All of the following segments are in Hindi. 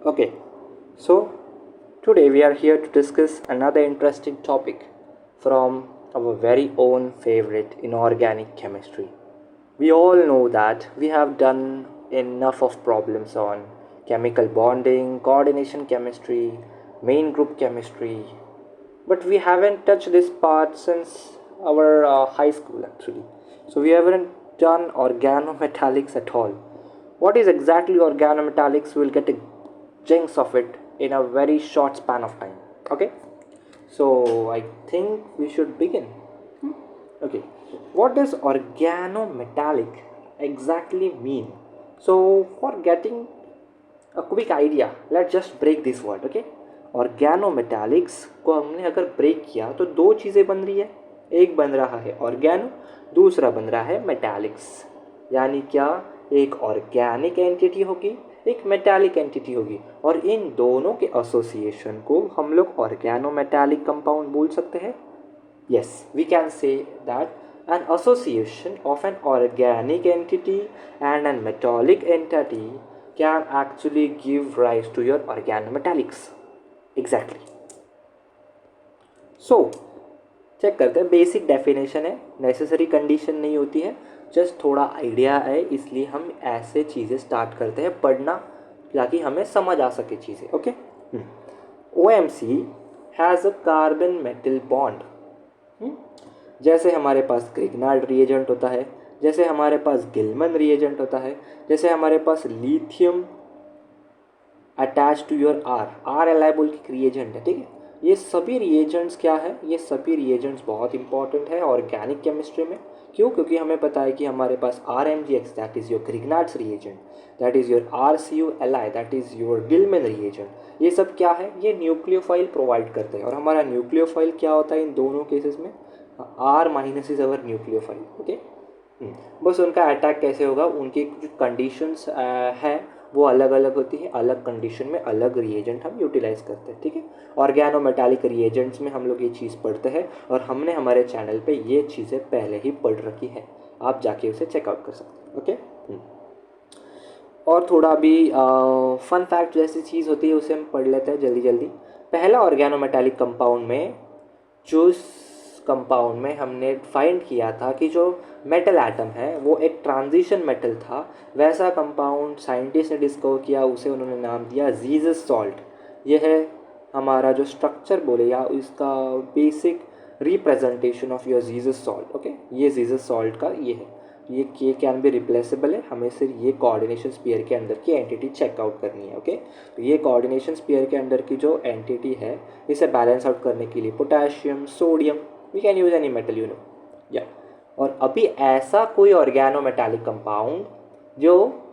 Okay, so today we are here to discuss another interesting topic from our very own favorite inorganic chemistry. We all know that we have done enough of problems on chemical bonding, coordination chemistry, main group chemistry, but we haven't touched this part since our high school actually. So we haven't done organometallics at all. What is exactly organometallics? We'll get a jinx of it in a very short span of time. Okay, so I think we should begin. Okay, what does organometallic exactly mean? So for getting a quick idea, let's just break this word. Okay, organometallics को हमने अगर ब्रेक किया तो दो चीज़ें बन रही है. एक बन रहा है ऑर्गेनो, दूसरा बन रहा है मेटालिक्स. यानी क्या, एक ऑर्गेनिक एंटिटी होगी, एक मेटालिक एंटिटी होगी, और इन दोनों के एसोसिएशन को हम लोग ऑर्गेनोमेटालिक कंपाउंड बोल सकते हैं. Yes, we can say that an association of an organic entity and a metallic entity can actually give rise to your organometallics. Exactly. So, check करते हैं. बेसिक डेफिनेशन है, नेसेसरी कंडीशन नहीं होती है, जस्ट थोड़ा आइडिया है, इसलिए हम ऐसे चीज़ें स्टार्ट करते हैं पढ़ना ताकि हमें समझ आ सके चीज़ें. Okay, OMC has a carbon metal bond. जैसे हमारे पास ग्रिग्नार्ड रिएजेंट होता है, जैसे हमारे पास गिलमन रिएजेंट होता है, जैसे हमारे पास lithium attach to your R एलाइबोलिक रिएजेंट है. ठीक है, ये सभी रिएजेंट्स क्या है, ये सभी रिएजेंट्स बहुत इंपॉर्टेंट है ऑर्गेनिक केमिस्ट्री में. क्यों? क्योंकि हमें पता है कि हमारे पास RMgX that is your Grignard's reagent, that is your RCuLi that is your Gilman reagent. ये सब क्या है, ये न्यूक्लियोफाइल प्रोवाइड करते हैं. और हमारा न्यूक्लियोफाइल क्या होता है इन दोनों केसेस में, R- is our nucleophile. Okay, बस उनका अटैक कैसे होगा, उनकी जो कंडीशंस है वो अलग अलग होती है, अलग कंडीशन में अलग रिएजेंट हम यूटिलाइज करते हैं. ठीक है, ऑर्गेनोमेटालिक रिएजेंट्स में हम लोग ये चीज़ पढ़ते हैं, और हमने हमारे चैनल पे ये चीज़ें पहले ही पढ़ रखी है, आप जाके उसे चेकआउट कर सकते हैं. ओके, और थोड़ा भी फन फैक्ट जैसी चीज़ होती है उसे हम पढ़ लेते हैं जल्दी जल्दी. पहला ऑर्गेनोमेटालिक कंपाउंड में जो कंपाउंड में हमने फाइंड किया था कि जो मेटल एटम है वो एक ट्रांजिशन मेटल था, वैसा कंपाउंड साइंटिस्ट ने डिस्कवर किया, उसे उन्होंने नाम दिया जीसस सॉल्ट. यह है हमारा जो स्ट्रक्चर बोले या इसका basic representation of your Jesus salt. Okay, ये जीसस सॉल्ट का ये है, ये कैन बी रिप्लेसेबल है. हमें सिर्फ ये कोऑर्डिनेशन स्फीयर के अंदर की एंटिटी चेकआउट करनी है. ओके, तो ये कोऑर्डिनेशन स्फीयर के अंदर की जो एंटिटी है इसे बैलेंस आउट करने के लिए potassium, sodium, we can use any metal, you know. या और अभी ऐसा कोई ऑर्गेनोमेटालिक कंपाउंड जो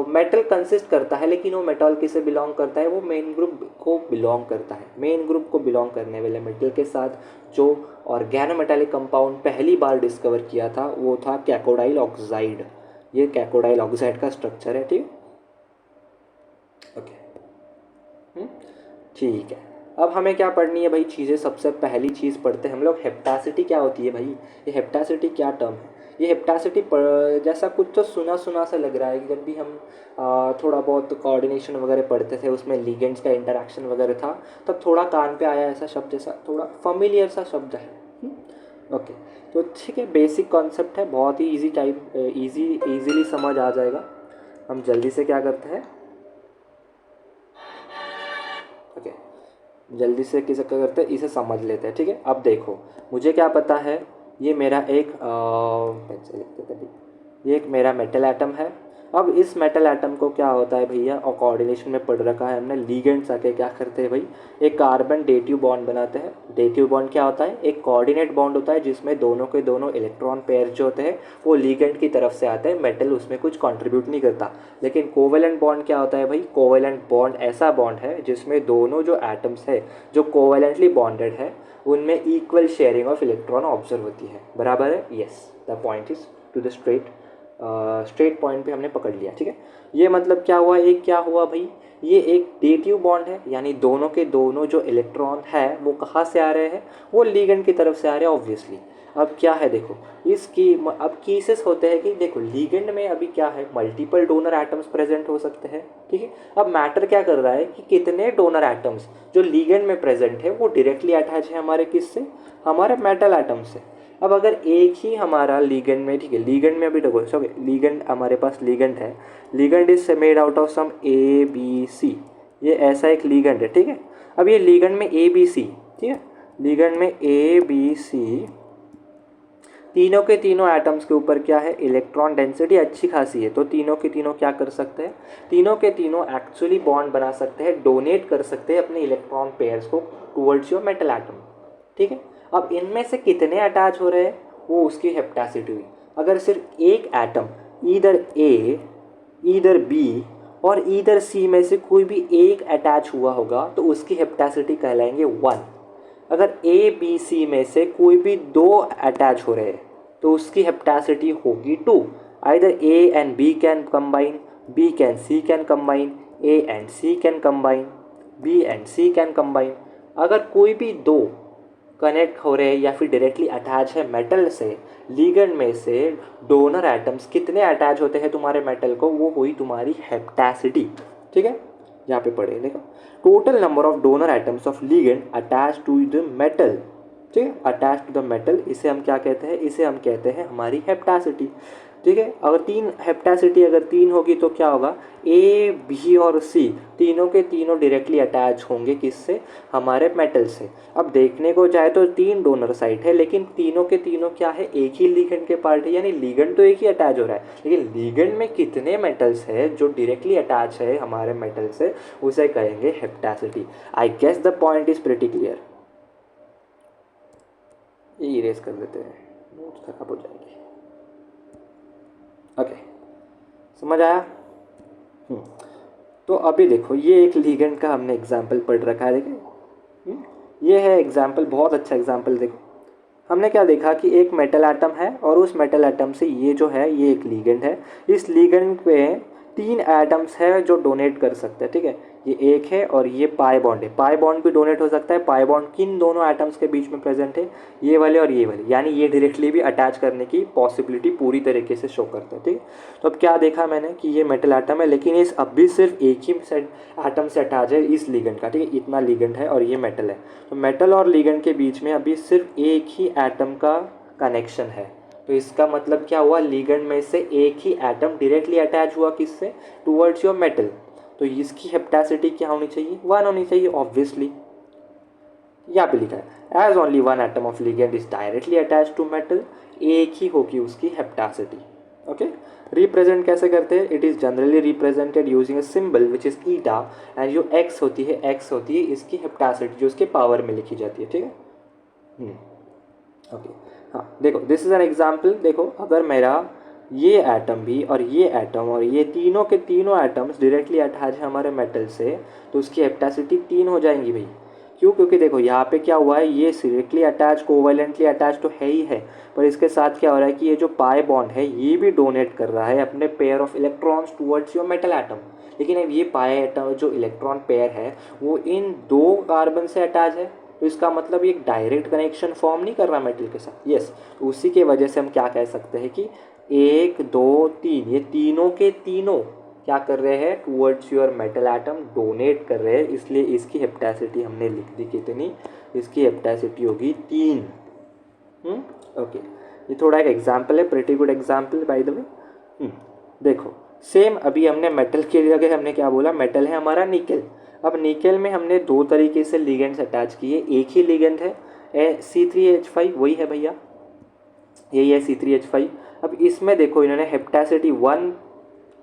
मेटल कंसिस्ट करता है, लेकिन वो मेटल किसे बिलोंग करता है, वो मेन ग्रुप को बिलोंग करता है. मेन ग्रुप को बिलोंग करने वाले मेटल के साथ जो ऑर्गेनोमेटालिक कंपाउंड पहली बार डिस्कवर किया था वो था कैकोडाइल ऑक्साइड. ये कैकोडाइल ऑक्साइड का स्ट्रक्चर है. ठीक, ओके, ठीक है. अब हमें क्या पढ़नी है भाई चीज़ें. सबसे पहली चीज़ पढ़ते हैं हम लोग, हेप्टासिटी क्या होती है भाई. ये हेप्टासिटी क्या टर्म है, ये हेप्टासिटी जैसा कुछ तो सुना सुना सा लग रहा है कि जब भी हम थोड़ा बहुत कोऑर्डिनेशन वगैरह पढ़ते थे उसमें लिगेंड्स का इंटरेक्शन वगैरह था, तब थोड़ा कान पे आया ऐसा शब्द, जैसा थोड़ा फमिलियर सा शब्द है. ओके, तो ठीक है, बेसिक कॉन्सेप्ट है, बहुत ही ईजीली समझ आ जाएगा. हम जल्दी से क्या करते हैं, ओके, जल्दी से किसे क्या करते हैं, इसे समझ लेते हैं. ठीक है, अब देखो, मुझे क्या पता है, ये मेरा एक पेंसिल लिखते थे अभी, ये एक मेरा मेटल एटम है. अब इस मेटल एटम को क्या होता है भैया, और कोऑर्डिनेशन में पढ़ रखा है हमने, लिगेंड्स आके क्या करते हैं भाई, एक कार्बन डेटिव बॉन्ड बनाते हैं. डेटिव बॉन्ड क्या होता है, एक कोऑर्डिनेट बॉन्ड होता है जिसमें दोनों के दोनों इलेक्ट्रॉन पेयर जो होते हैं वो लिगेंड की तरफ से आते हैं, मेटल उसमें कुछ कॉन्ट्रीब्यूट नहीं करता. लेकिन कोवेलेंट बॉन्ड क्या होता है भाई, कोवेलेंट बॉन्ड ऐसा बॉन्ड है जिसमें दोनों जो एटम्स है जो कोवेलेंटली बॉन्डेड है उनमें equal sharing of electron observe होती है. बराबर है, yes, the point is to the straight. Straight point पे हमने पकड़ लिया, ठीक है। ये मतलब क्या हुआ, एक क्या हुआ भाई, ये एक डेटिव बॉन्ड है, यानी दोनों के दोनों जो इलेक्ट्रॉन है वो कहाँ से आ रहे हैं, वो लिगेंड की तरफ से आ रहे हैं ऑब्वियसली। अब क्या है देखो, इसकी अब केसेस होते हैं कि देखो लिगेंड में अभी क्या है, मल्टीपल डोनर एटम्स प्रेजेंट हो सकते हैं, ठीक है। अब मैटर क्या कर रहा है कि कितने डोनर एटम्स जो लिगेंड में प्रेजेंट है वो डायरेक्टली अटैच है हमारे किससे, हमारे मेटल एटम से। अब अगर एक ही हमारा लिगेंड में, ठीक है, लिगेंड में अभी देखो सब लिगेंड, हमारे पास लिगेंड है, ligand is made out of some A B C, ये ऐसा एक लिगेंड है, ठीक है। अब ये लिगेंड में ए बी सी, ठीक है, लिगेंड में ए बी सी, तीनों के तीनों एटम्स के ऊपर क्या है, इलेक्ट्रॉन डेंसिटी अच्छी खासी है, तो तीनों के तीनों क्या कर सकते हैं, तीनों के तीनों एक्चुअली बॉन्ड बना सकते हैं, डोनेट कर सकते हैं अपने इलेक्ट्रॉन पेयर्स को टुवर्ड्स योर मेटल एटम, ठीक है। अब इनमें से कितने अटैच हो रहे हैं वो उसकी हेप्टासिटी हुई। अगर सिर्फ एक atom either A, either be और ईदर सी में से कोई भी एक अटैच हुआ होगा तो उसकी हेप्टासिटी कहलाएंगे 1। अगर ए बी सी में से कोई भी 2 अटैच हो रहे हैं तो उसकी हेप्टासिटी होगी 2। Either A and B can combine, B can C can combine, A and C can combine, B and C can combine. अगर कोई भी 2 कनेक्ट हो रहे हैं या फिर डायरेक्टली अटैच है मेटल से, लिगेंड में से डोनर एटम्स कितने अटैच होते हैं तुम्हारे मेटल को, वो हुई तुम्हारी हेप्टासिटी, ठीक है। यहाँ पे पढ़े देखो, total number of donor atoms of ligand attach to the metal, ठीक है, अटैच टू द मेटल, इसे हम क्या कहते हैं, इसे हम कहते हैं हमारी हेप्टासिटी, ठीक है। अगर 3 हेप्टासिटी अगर 3 होगी तो क्या होगा, ए बी और सी तीनों के तीनों डायरेक्टली अटैच होंगे किससे, हमारे मेटल से। अब देखने को जाए तो 3 डोनर साइट है, लेकिन तीनों के तीनों क्या है, एक ही लिगेंड के पार्ट है, यानी लिगेंड तो एक ही अटैच हो रहा है, लेकिन लिगेंड में कितने मेटल्स है जो डायरेक्टली अटैच है हमारे मेटल से, उसे कहेंगे hapticity. I guess the point is pretty clear. ये इरेज कर देते हैं, नोट्स खराब हो जाएंगे। ओके, समझ आया। तो अभी देखो ये एक लिगेंड का हमने एग्जाम्पल पढ़ रखा है, देखिए ये है एग्जाम्पल, बहुत अच्छा एग्जाम्पल। देखो हमने क्या देखा कि एक मेटल एटम है और उस मेटल एटम से ये जो है ये एक लिगेंड है, इस लिगेंड पे 3 एटम्स है जो डोनेट कर सकते हैं, ठीक है। ये एक है और ये पाई बॉन्ड है, पाई बॉन्ड भी डोनेट हो सकता है। पाई बॉन्ड किन दोनों एटम्स के बीच में प्रेजेंट है, ये वाले और ये वाले, यानी ये डायरेक्टली भी अटैच करने की पॉसिबिलिटी पूरी तरीके से शो करते हैं, ठीक है। तो अब क्या देखा मैंने कि ये मेटल एटम है, लेकिन इस अब भी सिर्फ एक ही एटम से अटैच है इस लिगेंड का, ठीक है, इतना लिगेंड है और ये मेटल है। तो मेटल और लिगेंड के बीच में अभी सिर्फ एक ही एटम का कनेक्शन है, तो इसका मतलब क्या हुआ, लिगेंड में से एक ही एटम डायरेक्टली अटैच हुआ किससे, टुवर्ड्स योर मेटल, तो इसकी हेप्टासिटी क्या होनी चाहिए, 1 होनी चाहिए ऑब्वियसली। यहाँ पे लिखा है as only 1 atom of ligand is directly attach to metal, एक ही होगी उसकी हेप्टासिटी। ओके, रिप्रेजेंट कैसे करते हैं, it is generally represented using a symbol which is eta, and जो एक्स होती है इसकी हेप्टासिटी जो उसके पावर में लिखी जाती है, ठीक है। ओके, हाँ देखो दिस इज़ एन एग्जाम्पल। देखो अगर मेरा ये एटम भी और ये एटम और ये तीनों के तीनों एटम्स डायरेक्टली अटैच है हमारे मेटल से, तो उसकी हेप्टासिटी 3 हो जाएंगी भाई। क्यों, क्योंकि देखो यहाँ पे क्या हुआ है, ये डायरेक्टली अटैच कोवैलेंटली अटैच तो है ही है, पर इसके साथ क्या हो रहा है कि ये जो पाई बॉन्ड है ये भी डोनेट कर रहा है अपने pair of electrons towards your metal atom. लेकिन अब ये पाई एटम जो इलेक्ट्रॉन पेयर है वो इन 2 कार्बन से अटैच है, तो इसका मतलब ये एक डायरेक्ट कनेक्शन फॉर्म नहीं कर रहा मेटल के साथ। यस, तो उसी के वजह से हम क्या कह सकते हैं कि 1 2 3 ये तीनों के तीनों क्या कर रहे हैं, towards your metal atom donate कर रहे हैं, इसलिए इसकी हेप्टासिटी हमने लिख दी कितनी, इसकी हेप्टासिटी होगी 3। ओके, ये थोड़ा एक एग्जाम्पल है, pretty good example by the way. देखो सेम अभी हमने मेटल के लिए हमने क्या बोला, मेटल है हमारा निकेल। अब निकेल में हमने 2 तरीके से लिगेंड्स अटैच किए, एक ही लिगेंड है C3H5, वही है भैया, यही है C3H5। अब इसमें देखो इन्होंने हेप्टासिटी 1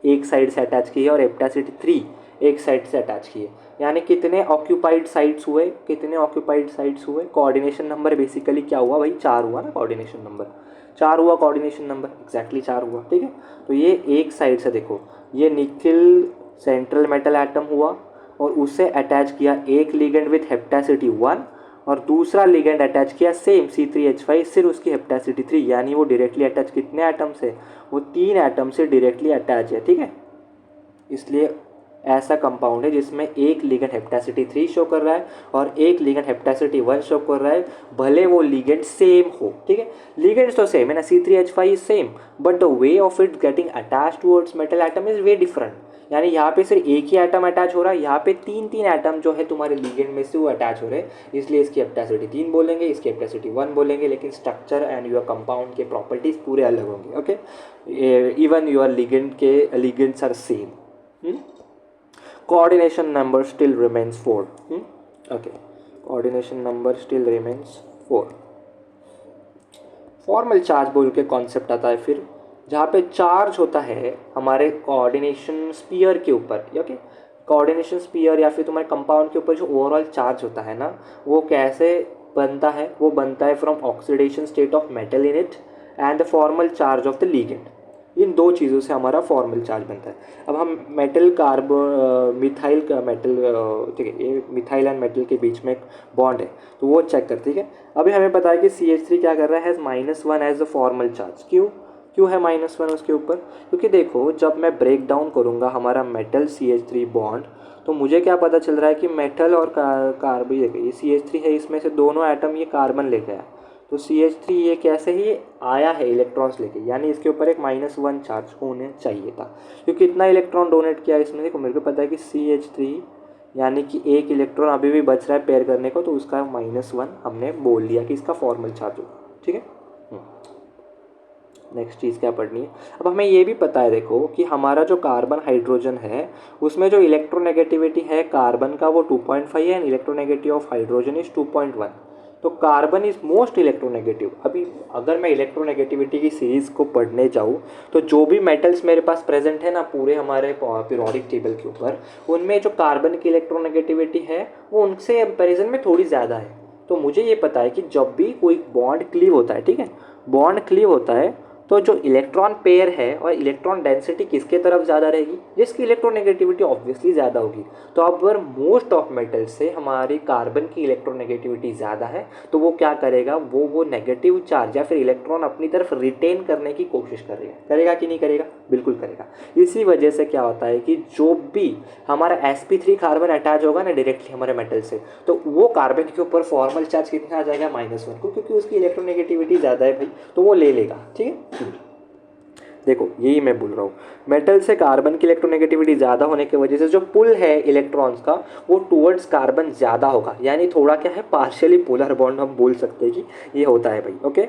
एक साइड से अटैच की है और हेप्टासिटी 3 एक साइड से अटैच की है, यानी कितने ऑक्यूपाइड साइड्स हुए, कितने ऑक्यूपाइड साइड्स हुए, कोऑर्डिनेशन नंबर बेसिकली क्या हुआ भाई, 4 हुआ ना, कोऑर्डिनेशन नंबर 4 हुआ, कोऑर्डिनेशन नंबर एग्जैक्टली 4 हुआ, ठीक है। तो ये एक साइड से देखो, ये निकेल सेंट्रल मेटल एटम हुआ और उससे अटैच किया एक लिगेंड विथ हेप्टासिटी 1 और दूसरा लिगेंड अटैच किया सेम C3H5, सिर्फ उसकी हेप्टासिटी 3, यानी वो डायरेक्टली अटैच कितने एटम से, वो 3 एटम से डायरेक्टली अटैच है, ठीक है। इसलिए ऐसा कंपाउंड है जिसमें एक लिगेंड हेप्टासिटी 3 शो कर रहा है और एक लिगेंड हेप्टासिटी 1 शो कर रहा है, भले वो लिगेंड सेम हो, ठीक है। लिगेंड्स तो सेम है ना, C3H5 is same, but the way of it getting attach towards metal atom is way different. यानी यहाँ पे सिर्फ एक ही एटम अटैच हो रहा है, यहाँ पे 3 एटम जो है तुम्हारे लिगेंड में से वो अटैच हो रहे हैं, इसलिए इसकी हेप्टासिटी 3 बोलेंगे, इसकी हेप्टासिटी 1 बोलेंगे, लेकिन स्ट्रक्चर एंड योर कंपाउंड के प्रॉपर्टीज पूरे अलग होंगे, ओके। इवन योर लिगेंड के ligands are same. Coordination number still remains 4. Okay, coordination number still remains 4. Formal charge बोल के कॉन्सेप्ट आता है फिर, जहाँ पे चार्ज होता है हमारे कोऑर्डिनेशन स्पीयर के ऊपर, ओके। कोऑर्डिनेशन स्पीयर या फिर तुम्हारे कंपाउंड के ऊपर जो ओवरऑल चार्ज होता है ना, वो कैसे बनता है, वो बनता है from oxidation state of metal in it and the formal charge of the ligand. इन दो चीज़ों से हमारा फॉर्मल चार्ज बनता है। अब हम मेटल कार्बन मिथाइल का मेटल, ठीक है, ये मिथाइल एंड मेटल के बीच में एक बॉन्ड है, तो वो चेक करते हैं, ठीक है। अभी हमें पता है कि CH3 क्या कर रहा है, -1 एज द फॉर्मल चार्ज। क्यों है -1 उसके ऊपर, क्योंकि देखो जब मैं ब्रेक डाउन करूँगा हमारा मेटल CH3 बॉन्ड, तो मुझे क्या पता चल रहा है कि मेटल और कार्बन, ये CH3 है, इसमें से दोनों एटम ये कार्बन ले गया, तो CH3 ये कैसे ही आया है इलेक्ट्रॉन्स लेके, यानी इसके ऊपर एक -1 चार्ज होने चाहिए था, क्योंकि इतना इलेक्ट्रॉन डोनेट किया इसमें। देखो मेरे को पता है कि CH3 यानी कि एक इलेक्ट्रॉन अभी भी बच रहा है पेयर करने को, तो उसका -1 हमने बोल लिया कि इसका फॉर्मल चार्ज होगा, ठीक है। नेक्स्ट चीज़ क्या पढ़नी है, अब हमें ये भी पता है देखो कि हमारा जो कार्बन हाइड्रोजन है उसमें जो इलेक्ट्रोनेगेटिविटी है कार्बन का वो 2.5 है and electronegativity of hydrogen is 2.1, तो कार्बन इज मोस्ट इलेक्ट्रोनेगेटिव। अभी अगर मैं इलेक्ट्रोनेगेटिविटी की सीरीज़ को पढ़ने जाऊँ तो जो भी मेटल्स मेरे पास प्रेजेंट है ना पूरे हमारे पीरियोडिक टेबल के ऊपर, उनमें जो कार्बन की इलेक्ट्रोनेगेटिविटी है वो उनसे कंपेरिजन में थोड़ी ज़्यादा है। तो मुझे ये पता है कि जब भी कोई बॉन्ड क्लीव होता है, ठीक है, बॉन्ड क्लीव होता है, तो जो इलेक्ट्रॉन पेयर है और इलेक्ट्रॉन डेंसिटी किसके तरफ ज़्यादा रहेगी, जिसकी इलेक्ट्रोनेगेटिविटी ऑब्वियसली ज़्यादा होगी। तो अब अगर मोस्ट ऑफ मेटल से हमारी कार्बन की इलेक्ट्रोनेगेटिविटी ज़्यादा है, तो वो क्या करेगा, वो नेगेटिव चार्ज या फिर इलेक्ट्रॉन अपनी तरफ रिटेन करने की कोशिश करेगा कि नहीं करेगा, बिल्कुल करेगा। इसी वजह से क्या होता है कि जो भी हमारा sp3 कार्बन अटैच होगा ना डायरेक्टली हमारे मेटल से, तो वो कार्बन के ऊपर फॉर्मल चार्ज कितना आ जाएगा, -1 को, क्योंकि उसकी इलेक्ट्रोनेगेटिविटी ज़्यादा है भाई, तो वो ले लेगा, ठीक है। देखो यही मैं बोल रहा हूँ, मेटल से कार्बन की इलेक्ट्रोनेगेटिविटी ज़्यादा होने की वजह से जो पुल है इलेक्ट्रॉन्स का वो टुवर्ड्स कार्बन ज़्यादा होगा, यानी थोड़ा क्या है पार्शियली पोलर बॉन्ड हम बोल सकते हैं कि ये होता है भाई, okay.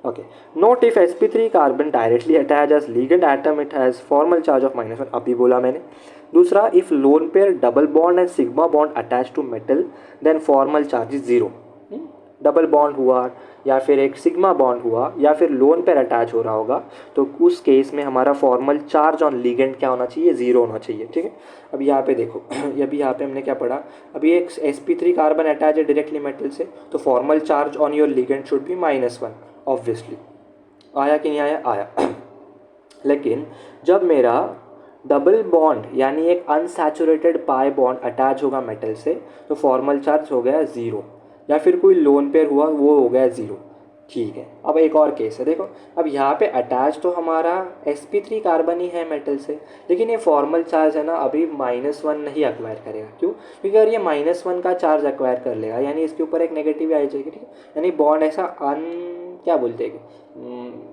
Okay, note if sp3 carbon directly attach as ligand atom it has formal charge of -1, अभी बोला मैंने। दूसरा, if lone pair double bond and sigma bond attach to metal then formal charge is 0। Double bond हुआ या फिर एक सिग्मा बॉन्ड हुआ या फिर लोन पेयर अटैच हो रहा होगा, तो उस केस में हमारा फॉर्मल चार्ज ऑन लिगेंड क्या होना चाहिए, 0 होना चाहिए, ठीक है। अब यहाँ पे देखो अभी यहाँ पे हमने क्या पढ़ा, अभी एक sp3 कार्बन अटैच है डायरेक्टली मेटल से, तो formal charge on your ligand should be -1 obviously. आया कि नहीं आया लेकिन जब मेरा डबल बॉन्ड यानी एक अनसैचुरेटेड पाई बॉन्ड अटैच होगा मेटल से, तो फॉर्मल चार्ज हो गया 0, या फिर कोई लोन पेयर हुआ वो हो गया 0, ठीक है। अब एक और केस है, देखो अब यहाँ पे अटैच तो हमारा sp3 कार्बन ही है मेटल से, लेकिन ये फॉर्मल चार्ज है ना अभी -1 नहीं एक्वायर करेगा। क्यों? क्योंकि अगर ये -1 का चार्ज एक्वायर कर लेगा यानी इसके ऊपर एक नेगेटिव आ जाएगी, ठीक है, यानी बॉन्ड ऐसा क्या बोलते हैं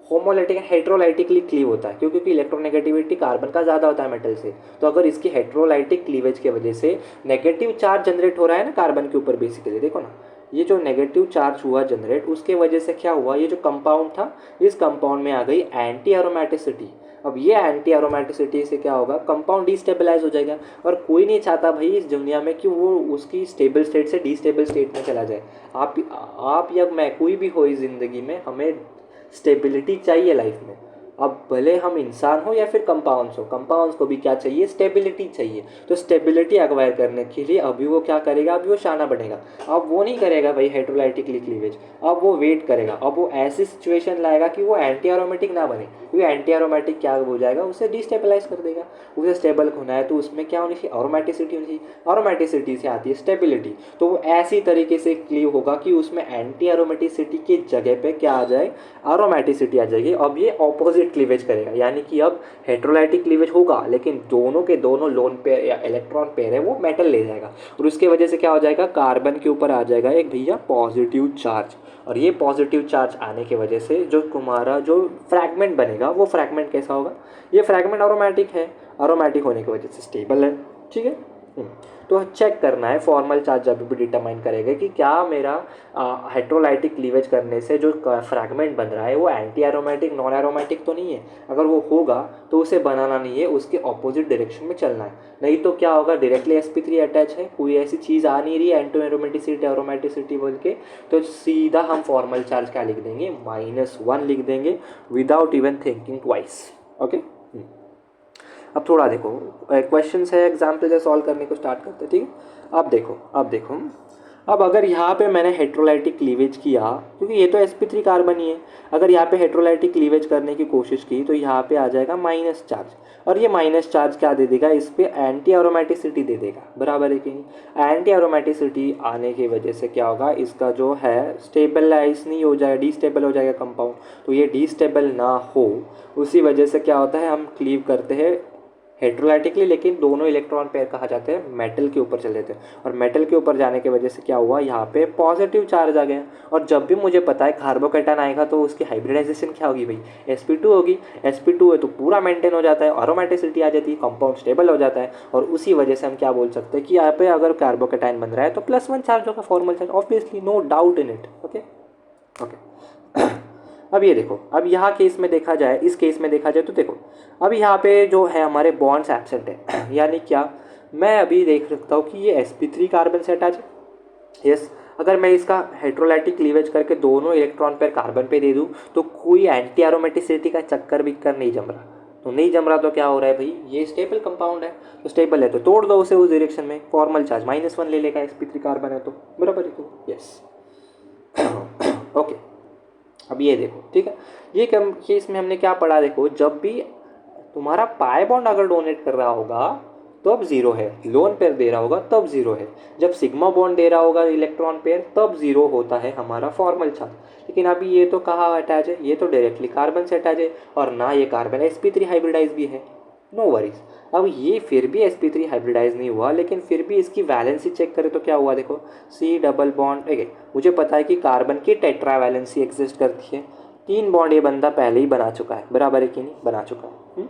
होमोलाइटिक हेट्रोलाइटिकली क्लीव होता है, क्योंकि इलेक्ट्रोनेगेटिविटी कार्बन का ज़्यादा होता है मेटल से, तो अगर इसकी हेट्रोलाइटिक क्लीवेज की वजह से नेगेटिव चार्ज जनरेट हो रहा है ना कार्बन के ऊपर, बेसिकली देखो ना ये जो नेगेटिव चार्ज हुआ जनरेट, उसके वजह से क्या हुआ, ये जो कंपाउंड था इस कंपाउंड में आ गई एंटी एरोमेटिसिटी। अब ये एंटी एरोमेटिसिटी से क्या होगा, कंपाउंड डिस्टेबलाइज हो जाएगा, और कोई नहीं चाहता भाई इस दुनिया में कि वो उसकी स्टेबल स्टेट से डिस्टेबल स्टेट में चला जाए। आप या मैं कोई भी हो इस ज़िंदगी में, हमें स्टेबिलिटी चाहिए लाइफ में, अब भले हम इंसान हो या फिर कंपाउंड्स हो, कंपाउंड्स को भी क्या चाहिए, स्टेबिलिटी चाहिए। तो स्टेबिलिटी एक्वायर करने के लिए अभी वो क्या करेगा, अभी वो शाना बनेगा। अब वो नहीं करेगा भाई हाइड्रोलाइटिक क्लीवेज, अब वो वेट करेगा, अब वो ऐसी सिचुएशन लाएगा कि वो एंटी एरोमेटिक ना बने, क्योंकि एंटी एरोमेटिक क्या हो जाएगा, उसे डिस्टेबलाइज कर देगा। उसे स्टेबल होना है तो उसमें क्या होनी चाहिए, एरोमेटिसिटी होनी चाहिए। एरोमेटिसिटी से आती है स्टेबिलिटी, तो वो ऐसी तरीके से क्लीव होगा कि उसमें एंटी एरोमेटिसिटी की जगह पे क्या आ जाए, एरोमेटिसिटी आ जाएगी। अब ये ऑपोजिट क्लीवेज करेगा, यानी कि अब हेट्रोलाइटिक क्लीवेज होगा लेकिन दोनों के दोनों लोन पेयर या इलेक्ट्रॉन पेयर है वो मेटल ले जाएगा, और उसके वजह से क्या हो जाएगा, कार्बन के ऊपर आ जाएगा एक भैया पॉजिटिव चार्ज। और ये पॉजिटिव चार्ज आने की वजह से जो तुम्हारा जो फ्रैगमेंट बनेगा वो फ्रैगमेंट कैसा होगा, ये फ्रैगमेंट एरोमेटिक है, एरोमेटिक होने की वजह से स्टेबल है। ठीक है। तो चेक करना है, फॉर्मल चार्ज जब भी डिटरमाइन करेगा कि क्या मेरा हाइड्रोलाइटिक क्लीवेज करने से जो फ्रैगमेंट बन रहा है वो एंटी एरोमेटिक नॉन एरोमेटिक तो नहीं है। अगर वो होगा तो उसे बनाना नहीं है, उसके ऑपोजिट डायरेक्शन में चलना है। नहीं तो क्या होगा, डायरेक्टली sp3 अटैच है, कोई ऐसी चीज़ आ नहीं रही है एंटी एरोमेटिसिटी एरोमेटिसिटी बोल के, तो सीधा हम फॉर्मल चार्ज क्या लिख देंगे, -1 लिख देंगे without even thinking twice. Okay. अब थोड़ा देखो क्वेश्चंस है, एग्जाम्पल से सॉल्व करने को स्टार्ट करते हैं। ठीक है। अब देखो अब अगर यहाँ पे मैंने हेट्रोलाइटिक क्लीवेज किया, क्योंकि ये तो sp3 कार्बन ही है, अगर यहाँ पे हेट्रोलाइटिक क्लीवेज करने की कोशिश की तो यहाँ पे आ जाएगा माइनस चार्ज, और ये माइनस चार्ज क्या दे देगा, इस पर एंटी एरोमेटिसिटी दे देगा, बराबर है कि नहीं। एंटी एरोमेटिसिटी आने की वजह से क्या होगा, इसका जो है स्टेबलाइज नहीं हो जाएगा, डिस्टेबल हो जाएगा कंपाउंड। तो ये डिस्टेबल ना हो उसी वजह से क्या होता है, हम क्लीव करते हैं हेट्रोलाइटिकली, लेकिन दोनों इलेक्ट्रॉन पेयर कहा जाते हैं मेटल के ऊपर चले जाते हैं, और मेटल के ऊपर जाने की वजह से क्या हुआ, यहाँ पे पॉजिटिव चार्ज आ गया। और जब भी मुझे पता है कार्बोकैटायन आएगा तो उसकी हाइब्रिडाइजेशन क्या होगी भाई, sp2 होगी। sp2 है तो पूरा मेंटेन हो जाता है, एरोमेटिसिटी आ जाती है, कंपाउंड स्टेबल हो जाता है, और उसी वजह से हम क्या बोल सकते हैं कि यहाँ पे अगर कार्बोकैटायन बन रहा है तो +1 चार्ज होगा, formal charge, obviously no doubt in it. Okay okay. अब ये देखो, अब यहाँ केस में देखा जाए, इस केस में देखा जाए तो देखो अब यहाँ पे जो है हमारे बॉन्ड्स एब्सेंट है यानी क्या, मैं अभी देख सकता हूँ कि ये sp3 कार्बन से अटैच है। यस, अगर मैं इसका हाइड्रोलाइटिक क्लीवेज करके दोनों इलेक्ट्रॉन पेयर कार्बन पे दे दूँ तो कोई एंटी एरोमेटिसिटी का चक्कर बिक्कर नहीं जम रहा। तो नहीं जम रहा तो क्या हो रहा है भाई, ये स्टेबल कंपाउंड है, तो स्टेबल है तो तोड़ दो उसे उस डायरेक्शन में, फॉर्मल चार्ज -1 ले लेगा, sp3 कार्बन है तो बराबर है तो यस। ओके। अब ये देखो, ठीक है, ये कम केस में हमने क्या पढ़ा, देखो जब भी तुम्हारा पाई बॉन्ड अगर डोनेट कर रहा होगा तब 0 है, लोन पेयर दे रहा होगा तब 0 है, जब सिग्मा बॉन्ड दे रहा होगा इलेक्ट्रॉन पेयर तब 0 होता है हमारा फॉर्मल चार्ज। लेकिन अभी ये तो कहाँ अटैच है, ये तो डायरेक्टली कार्बन से अटैच है, और ना ये कार्बन sp3 हाइब्रिडाइज भी है, नो वरीज। अब ये फिर भी sp3 हाइब्रिडाइज नहीं हुआ, लेकिन फिर भी इसकी वैलेंसी चेक करें तो क्या हुआ, देखो C डबल बॉन्ड, मुझे पता है कि कार्बन की टेट्रा वैलेंसी एग्जिस्ट करती है, 3 बॉन्ड ये बंदा पहले ही बना चुका है, बराबर है कि नहीं, बना चुका है।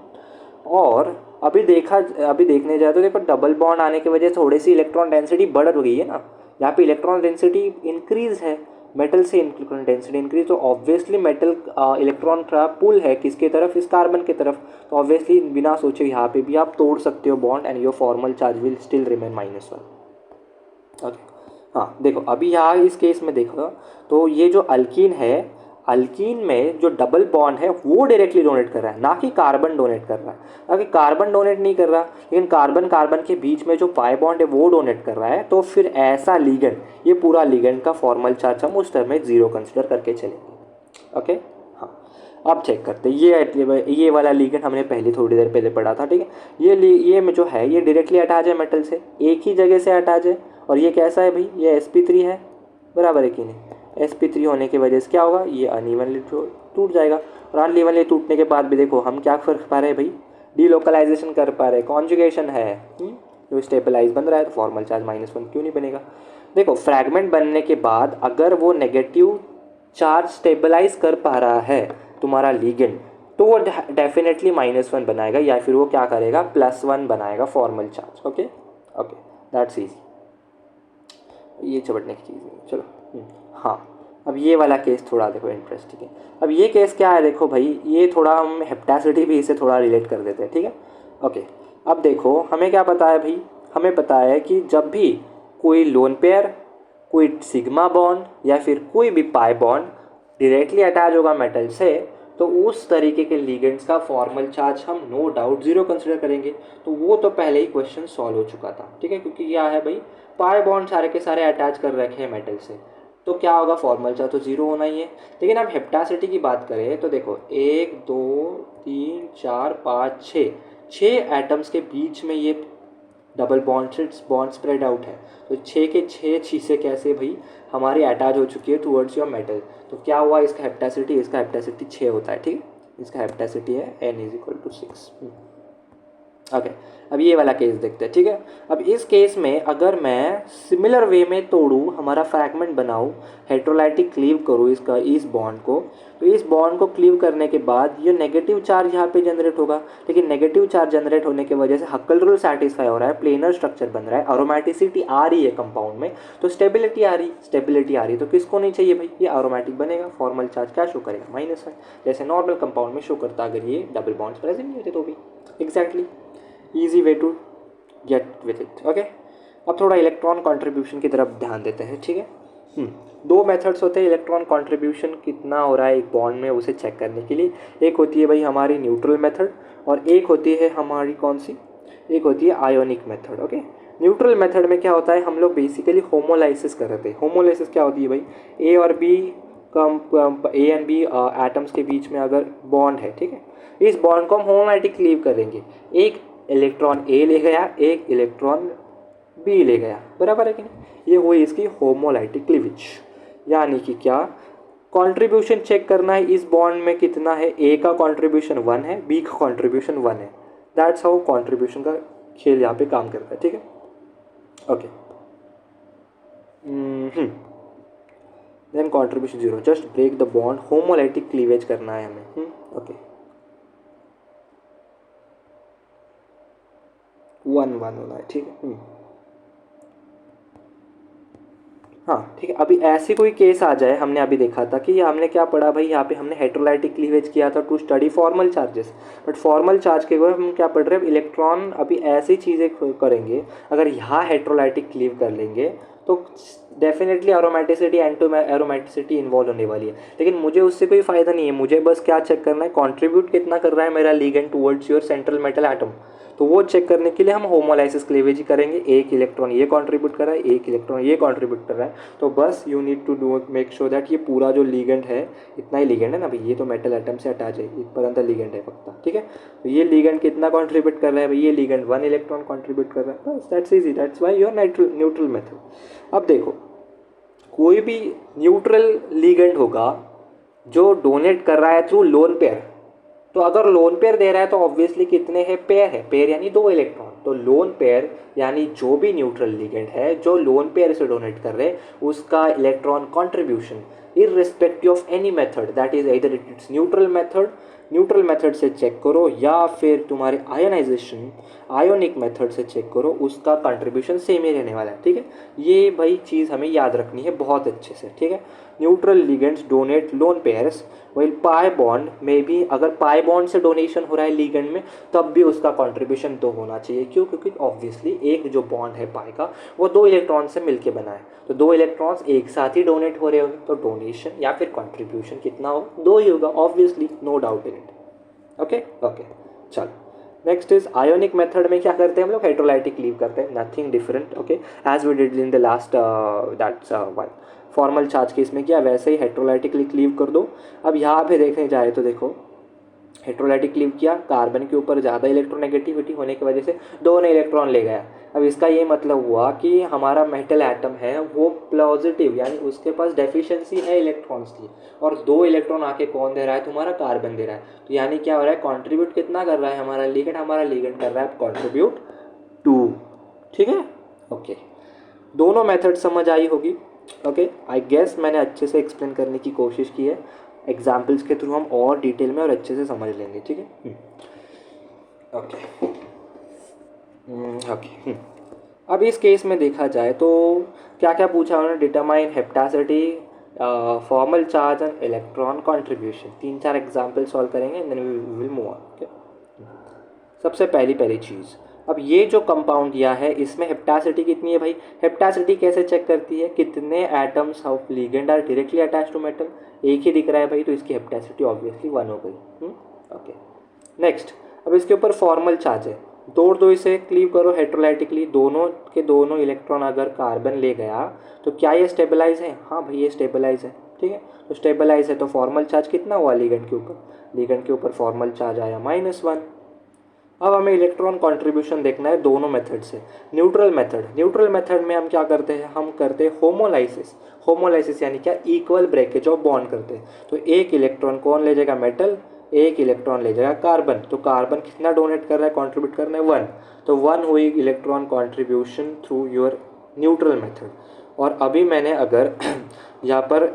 और अभी देखने जाए तो देखो डबल बॉन्ड आने की वजह से थोड़ी सी इलेक्ट्रॉन डेंसिटी बढ़ गई है ना, यहाँ पे इलेक्ट्रॉन डेंसिटी इंक्रीज है, मेटल से इलेक्ट्रॉन डेंसिटी इंक्रीज, तो ऑब्वियसली मेटल इलेक्ट्रॉन का पुल है किसके तरफ, इस कार्बन की तरफ, तो ऑब्वियसली बिना सोचे यहाँ पे भी आप तोड़ सकते हो bond and your formal charge will still remain -1। Okay. हाँ देखो, अभी यहाँ इस केस में देखो तो ये जो अल्कीन है, अल्कीन में जो डबल बॉन्ड है वो डायरेक्टली डोनेट कर रहा है, ना कि कार्बन डोनेट कर रहा है, ना कि कार्बन डोनेट नहीं कर रहा, लेकिन कार्बन कार्बन के बीच में जो पाई बॉन्ड है वो डोनेट कर रहा है। तो फिर ऐसा लिगेंड, ये पूरा लिगेंड का फॉर्मल चार्ज हम उस टर्म में 0 कंसिडर करके चलेंगे। ओके। हाँ, अब चेक करते हैं, ये वाला लिगेंड हमने पहले थोड़ी देर पहले पढ़ा था, ठीक है। ये में जो है ये डायरेक्टली अटैच है मेटल से, एक ही जगह से अटैच है, और ये कैसा है भाई, ये sp3 है, बराबर है कि नहीं। sp3 होने की वजह से क्या होगा, ये अनइवनली टूट जाएगा, और अनइवनली टूटने के बाद भी देखो हम क्या कर पा रहे हैं भाई, डीलोकलाइजेशन कर पा रहे हैं, कॉन्जुगेशन है, जो स्टेबलाइज बन रहा है, तो फॉर्मल चार्ज -1 क्यों नहीं बनेगा। देखो फ्रैगमेंट बनने के बाद अगर वो नेगेटिव चार्ज स्टेबलाइज कर पा रहा है तुम्हारा लिगेंड, तो वो डेफिनेटली -1 बनाएगा, या फिर वो क्या करेगा, +1 बनाएगा formal charge. Okay okay, that's easy, ये चबटने की चीज़ है। चलो हाँ, अब ये वाला केस थोड़ा देखो इंटरेस्टिंग है। अब ये केस क्या है, देखो भाई ये थोड़ा हम हेप्टासिटी भी इसे थोड़ा रिलेट कर देते हैं, ठीक है। ओके, अब देखो हमें क्या पता है भाई, हमें पता है कि जब भी कोई लोन पेयर, कोई सिग्मा बॉन्ड या फिर कोई भी पाई बॉन्ड डायरेक्टली अटैच होगा मेटल से, तो उस तरीके के लिगेंड्स का फॉर्मल चार्ज हम नो डाउट जीरो कंसिडर करेंगे। तो वो तो पहले ही क्वेश्चन सॉल्व हो चुका था, ठीक है, क्योंकि क्या है भाई, पाई बॉन्ड सारे के सारे अटैच कर रखे हैं मेटल से, तो क्या होगा, फॉर्मल चार्ज तो जीरो होना ही है। लेकिन अब हेप्टासिटी की बात करें तो देखो 1 2 3 4 5 6 6 एटम्स के बीच में ये डबल बॉन्ड स्प्रेड आउट है। तो 6 के 6 चीज़ें कैसे भाई हमारी अटैच हो चुकी है टुवर्ड्स योर मेटल। तो क्या हुआ, इसका हेप्टासिटी 6 होता है, ठीक है, इसका हेप्टासिटी है n=6। ओके, अब ये वाला केस देखते हैं, ठीक है। अब इस केस में अगर मैं सिमिलर वे में तोड़ूँ, हमारा फ्रैगमेंट बनाऊँ, हेट्रोलाइटिक क्लीव करूँ इसका इस बॉन्ड को, तो इस बॉन्ड को क्लीव करने के बाद ये नेगेटिव चार्ज यहाँ पे जनरेट होगा। लेकिन नेगेटिव चार्ज जनरेट होने की वजह से हक्कल रूल सेटिस्फाई हो रहा है, प्लेनर स्ट्रक्चर बन रहा है, अरोमेटिसिटी आ रही है कंपाउंड में, तो स्टेबिलिटी आ रही, तो किसको नहीं चाहिए भाई, ये अरोमेटिक बनेगा। फॉर्मल चार्ज क्या शो करेगा, -1, जैसे नॉर्मल कंपाउंड में शो करता अगर ये डबल बॉन्ड्स प्रेजेंट नहीं होते तो भी। Exactly easy way to get with it. Okay, अब थोड़ा इलेक्ट्रॉन कंट्रीब्यूशन की तरफ ध्यान देते हैं, ठीक है। दो मेथड्स होते हैं इलेक्ट्रॉन कंट्रीब्यूशन कितना हो रहा है एक बॉन्ड में उसे चेक करने के लिए। एक होती है भाई हमारी न्यूट्रल मेथड, और एक होती है हमारी कौन सी, एक होती है ionic method. Okay, neutral method में क्या होता है, हम लोग बेसिकली होमोलाइसिस कर रहे थे। होमोलाइसिस क्या होती है भाई, ए और B A and B atoms के बीच में अगर बॉन्ड है, ठीक है, इस बॉन्ड को हम होमोलाइटिक लीव करेंगे, एक इलेक्ट्रॉन ए ले गया, एक इलेक्ट्रॉन बी ले गया, बराबर है कि नहीं, ये हुई इसकी होमोलाइटिक क्लीवेज। यानी कि क्या, कंट्रीब्यूशन चेक करना है इस बॉन्ड में कितना है, ए का कंट्रीब्यूशन 1 है, बी का कंट्रीब्यूशन 1 है। दैट्स हाउ कंट्रीब्यूशन का खेल यहाँ पे काम करता है, ठीक है। Okay, then contribution 0, just break the bond, homolytic cleavage करना है हमें। ओके, 1 होना है, ठीक है। हाँ ठीक है, अभी ऐसे कोई केस आ जाए, हमने अभी देखा था कि हमने क्या पढ़ा भाई, यहाँ पे हमने हेट्रोलाइटिक क्लीवेज किया था to study formal charges, but formal charge के बाद हम क्या पढ़ रहे हैं, इलेक्ट्रॉन अभी ऐसी चीज़ें करेंगे, अगर यहाँ हेट्रोलाइटिक क्लीव कर लेंगे तो डेफिनेटली एरोमेटिसिटी एंटो एरोमेटिसिटी इन्वॉल्व होने वाली है। लेकिन मुझे उससे कोई फ़ायदा नहीं है, मुझे बस क्या चेक करना है, कंट्रीब्यूट कितना कर रहा है मेरा ligand towards your central metal atom. तो वो चेक करने के लिए हम होमोलाइसिस क्लीवेज ही करेंगे, एक इलेक्ट्रॉन ये कंट्रीब्यूट कर रहा है, एक इलेक्ट्रॉन ये कंट्रीब्यूट कर रहा है, तो बस you need to do make sure that ये पूरा जो लिगेंड है, इतना ही लिगेंड है ना भाई, ये तो मेटल एटम से अटैच है, इस पर अंदर लिगेंड है पक्का, ठीक है। तो ये लिगेंड कितना कंट्रीब्यूट कर रहा है भाई, ये लिगेंड 1 इलेक्ट्रॉन कंट्रीब्यूट कर रहा है, बस that's easy, that's why your neutral method. अब देखो, कोई भी न्यूट्रल लिगेंड होगा जो डोनेट कर रहा है थ्रू लोन पेयर, तो अगर लोन पेयर दे रहा है तो ऑब्वियसली कितने हैं, पेयर है, पेयर यानी 2 इलेक्ट्रॉन, तो लोन पेयर यानी जो भी न्यूट्रल लिगेंड है जो लोन पेयर से डोनेट कर रहे हैं उसका electron contribution irrespective of any method, that is either it's neutral method से चेक करो या फिर तुम्हारे आयोनिक मेथड से चेक करो, उसका कंट्रीब्यूशन सेम ही रहने वाला है, ठीक है। ये भाई चीज़ हमें याद रखनी है बहुत अच्छे से, ठीक है। Neutral ligands donate lone pairs, वही पाई बॉन्ड में भी अगर पाई बॉन्ड से डोनेशन हो रहा है लिगेंड में तब भी उसका कंट्रीब्यूशन तो होना चाहिए, क्यों, क्योंकि ऑब्वियसली एक जो बॉन्ड है पाई का वो 2 इलेक्ट्रॉन से मिलके बना है, तो 2 इलेक्ट्रॉन्स एक साथ ही डोनेट हो रहे होंगे, तो डोनेशन या फिर कंट्रीब्यूशन कितना होगा, 2 ही होगा, obviously, no doubt in it. Okay, चलो नेक्स्ट इज आयोनिक मेथड में क्या करते हैं हम लोग, हाइड्रोलाइटिक लीव करते हैं, nothing different, okay, as we did in the last that's one. Formal charge case में किया वैसे ही हाइड्रोलाइटिकली क्लीव कर दो। अब यहाँ पे देखने जाए तो देखो, हाइड्रोलाइटिक क्लीव किया, कार्बन के ऊपर ज़्यादा इलेक्ट्रोनेगेटिविटी होने की वजह से 2 ने इलेक्ट्रॉन ले गया। अब इसका ये मतलब हुआ कि हमारा मेटल एटम है वो पॉजिटिव, यानी उसके पास डेफिशिएंसी है इलेक्ट्रॉन्स की, और 2 इलेक्ट्रॉन आके कौन दे रहा है, तुम्हारा कार्बन दे रहा है, तो यानी क्या हो रहा है, कंट्रीब्यूट कितना कर रहा है हमारा लिगेंड कर रहा है कंट्रीब्यूट 2, ठीक है। ओके, दोनों मेथड समझ आई होगी। ओके, आई गेस मैंने अच्छे से एक्सप्लेन करने की कोशिश की है, एग्जाम्पल्स के थ्रू हम और डिटेल में और अच्छे से समझ लेंगे, ठीक है। ओके, अब इस केस में देखा जाए तो क्या क्या पूछा उन्होंने, determine hapticity, formal charge and electron contribution, 3-4 example solve करेंगे and then we will move on. सबसे पहली चीज़, अब ये जो कंपाउंड दिया है इसमें हेप्टासिटी कितनी है भाई? हेप्टासिटी कैसे चेक करती है? कितने atoms of ligand are directly attach to metal, एक ही दिख रहा है भाई, तो इसकी हेप्टासिटी ऑब्वियसली 1 हो गई। ओके, नेक्स्ट, अब इसके ऊपर फॉर्मल चार्ज है, तोड़ दो इसे, क्लीव करो हेट्रोलाइटिकली, दोनों के दोनों इलेक्ट्रॉन अगर कार्बन ले गया तो क्या ये स्टेबलाइज है? हाँ भाई ये स्टेबलाइज है, ठीक है, तो स्टेबलाइज है तो फॉर्मल चार्ज कितना हुआ लिगेंड के ऊपर? लिगेंड के ऊपर फॉर्मल चार्ज आया -1। अब हमें इलेक्ट्रॉन कंट्रीब्यूशन देखना है दोनों मेथड से। न्यूट्रल मेथड में हम क्या करते हैं? हम करते हैं होमोलाइसिस। होमोलाइसिस यानी क्या? इक्वल ब्रेकेज ऑफ बॉन्ड करते हैं। तो एक इलेक्ट्रॉन कौन ले जाएगा? मेटल, एक इलेक्ट्रॉन ले जाएगा कार्बन। तो कार्बन कितना डोनेट कर रहा है, कंट्रीब्यूट कर रहा है? 1। तो 1 हुई electron contribution through your neutral method. और अभी मैंने अगर यहाँ पर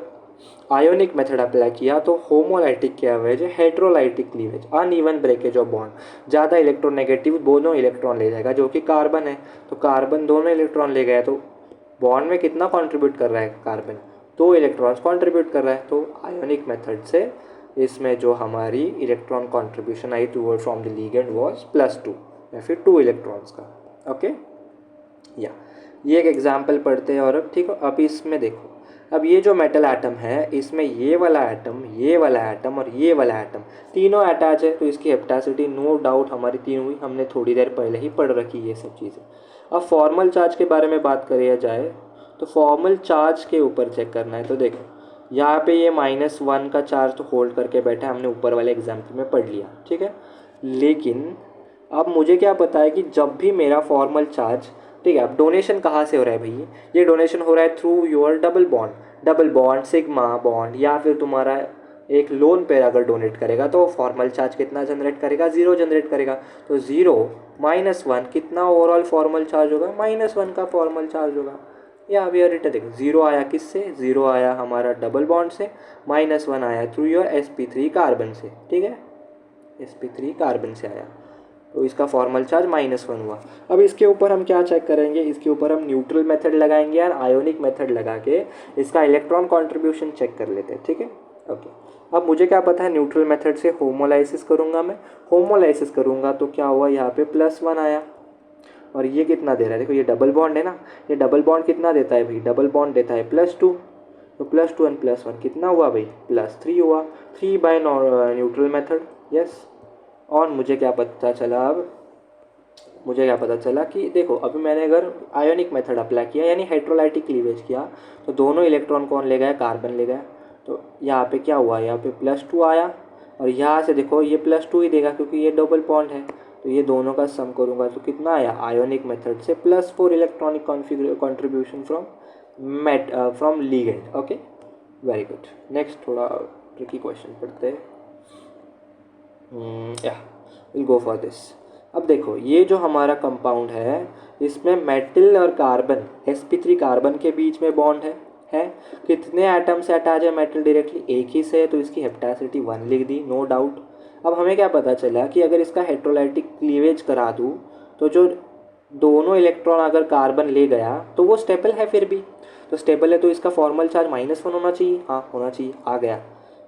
आयोनिक मेथड अप्लाई किया तो होमोलाइटिक क्या है? Heterolytic cleavage, uneven breakage of bond, ज़्यादा इलेक्ट्रोनेगेटिव दोनों इलेक्ट्रॉन ले जाएगा जो कि कार्बन है। तो कार्बन दोनों इलेक्ट्रॉन ले गया तो बॉन्ड में कितना कंट्रीब्यूट कर रहा है कार्बन? 2 इलेक्ट्रॉन्स कंट्रीब्यूट कर रहा है। तो आयोनिक मेथड से इसमें जो हमारी electron contribution I toward from the ligand was +2 या फिर 2 इलेक्ट्रॉन्स का। ओके, या ये एक एग्जाम्पल पढ़ते हैं। और अब ठीक हो, अब इसमें देखो, अब ये जो मेटल एटम है इसमें ये वाला एटम, ये वाला एटम और ये वाला एटम तीनों अटैच है, तो इसकी हेप्टासिटी नो डाउट हमारी 3 हुई। हमने थोड़ी देर पहले ही पढ़ रखी ये सब चीज़ें। अब फॉर्मल चार्ज के बारे में बात करिए जाए तो फॉर्मल चार्ज के ऊपर चेक करना है। तो देखो यहाँ पे ये -1 का चार्ज तो होल्ड करके बैठा है, हमने ऊपर वाले एग्जाम्पल में पढ़ लिया, ठीक है। लेकिन अब मुझे क्या पता है कि जब भी मेरा फॉर्मल चार्ज, ठीक है, अब डोनेशन कहाँ से हो रहा है भैया? ये डोनेशन हो रहा है through your double bond sigma bond, या फिर तुम्हारा एक लोन पेयर अगर डोनेट करेगा तो फॉर्मल चार्ज कितना जनरेट करेगा? 0 जनरेट करेगा। तो 0 -1 कितना ओवरऑल फॉर्मल चार्ज होगा? -1 का फॉर्मल चार्ज होगा। या अभी रिटर्न देखो, 0 आया किससे? 0 आया हमारा डबल बॉन्ड से, -1 आया थ्रू योर sp3 कार्बन से, ठीक है, sp3 कार्बन से आया, तो इसका फॉर्मल चार्ज -1 हुआ। अब इसके ऊपर हम क्या चेक करेंगे? इसके ऊपर हम न्यूट्रल मेथड लगाएंगे और आयोनिक मेथड लगा के इसका इलेक्ट्रॉन कंट्रीब्यूशन चेक कर लेते हैं, ठीक है। ओके, अब मुझे क्या पता है? न्यूट्रल मेथड से होमोलाइसिस करूँगा मैं। होमोलाइसिस करूँगा तो क्या हुआ? यहाँ पे +1 आया, और ये कितना दे रहा है? देखो ये डबल बॉन्ड है ना, ये डबल बॉन्ड कितना देता है भाई? डबल बॉन्ड देता है +2। तो +2 और +1 कितना हुआ भाई? +3 हुआ, 3 बाय न्यूट्रल मेथड, यस। और मुझे क्या पता चला? अब मुझे क्या पता चला कि देखो अभी मैंने अगर आयोनिक मेथड अप्लाई किया यानी हाइड्रोलाइटिक क्लीवेज किया तो दोनों इलेक्ट्रॉन कौन ले गया? कार्बन ले गया। तो यहाँ पे क्या हुआ? यहाँ पे +2 आया, और यहाँ से देखो ये +2 ही देगा क्योंकि ये डबल बॉन्ड है। तो ये दोनों का सम करूँगा तो कितना आया? आयोनिक मेथड से +4 electronic contribution from ligand. Okay, very good. Next थोड़ा ट्रिकी क्वेश्चन पढ़ते हैं। या विल गो फॉर दिस। अब देखो ये जो हमारा कंपाउंड है इसमें मेटल और कार्बन, sp3 कार्बन के बीच में बॉन्ड है। कितने एटम से अटैच है मेटल डायरेक्टली? एक ही से, तो इसकी हेप्टासिटी 1 लिख दी, नो डाउट। अब हमें क्या पता चला कि अगर इसका हेट्रोलाइटिक क्लीवेज करा दूँ तो जो दोनों इलेक्ट्रॉन अगर कार्बन ले गया तो वो स्टेबल है फिर भी, तो स्टेबल है तो इसका फॉर्मल चार्ज -1 होना चाहिए। हाँ होना चाहिए, आ गया।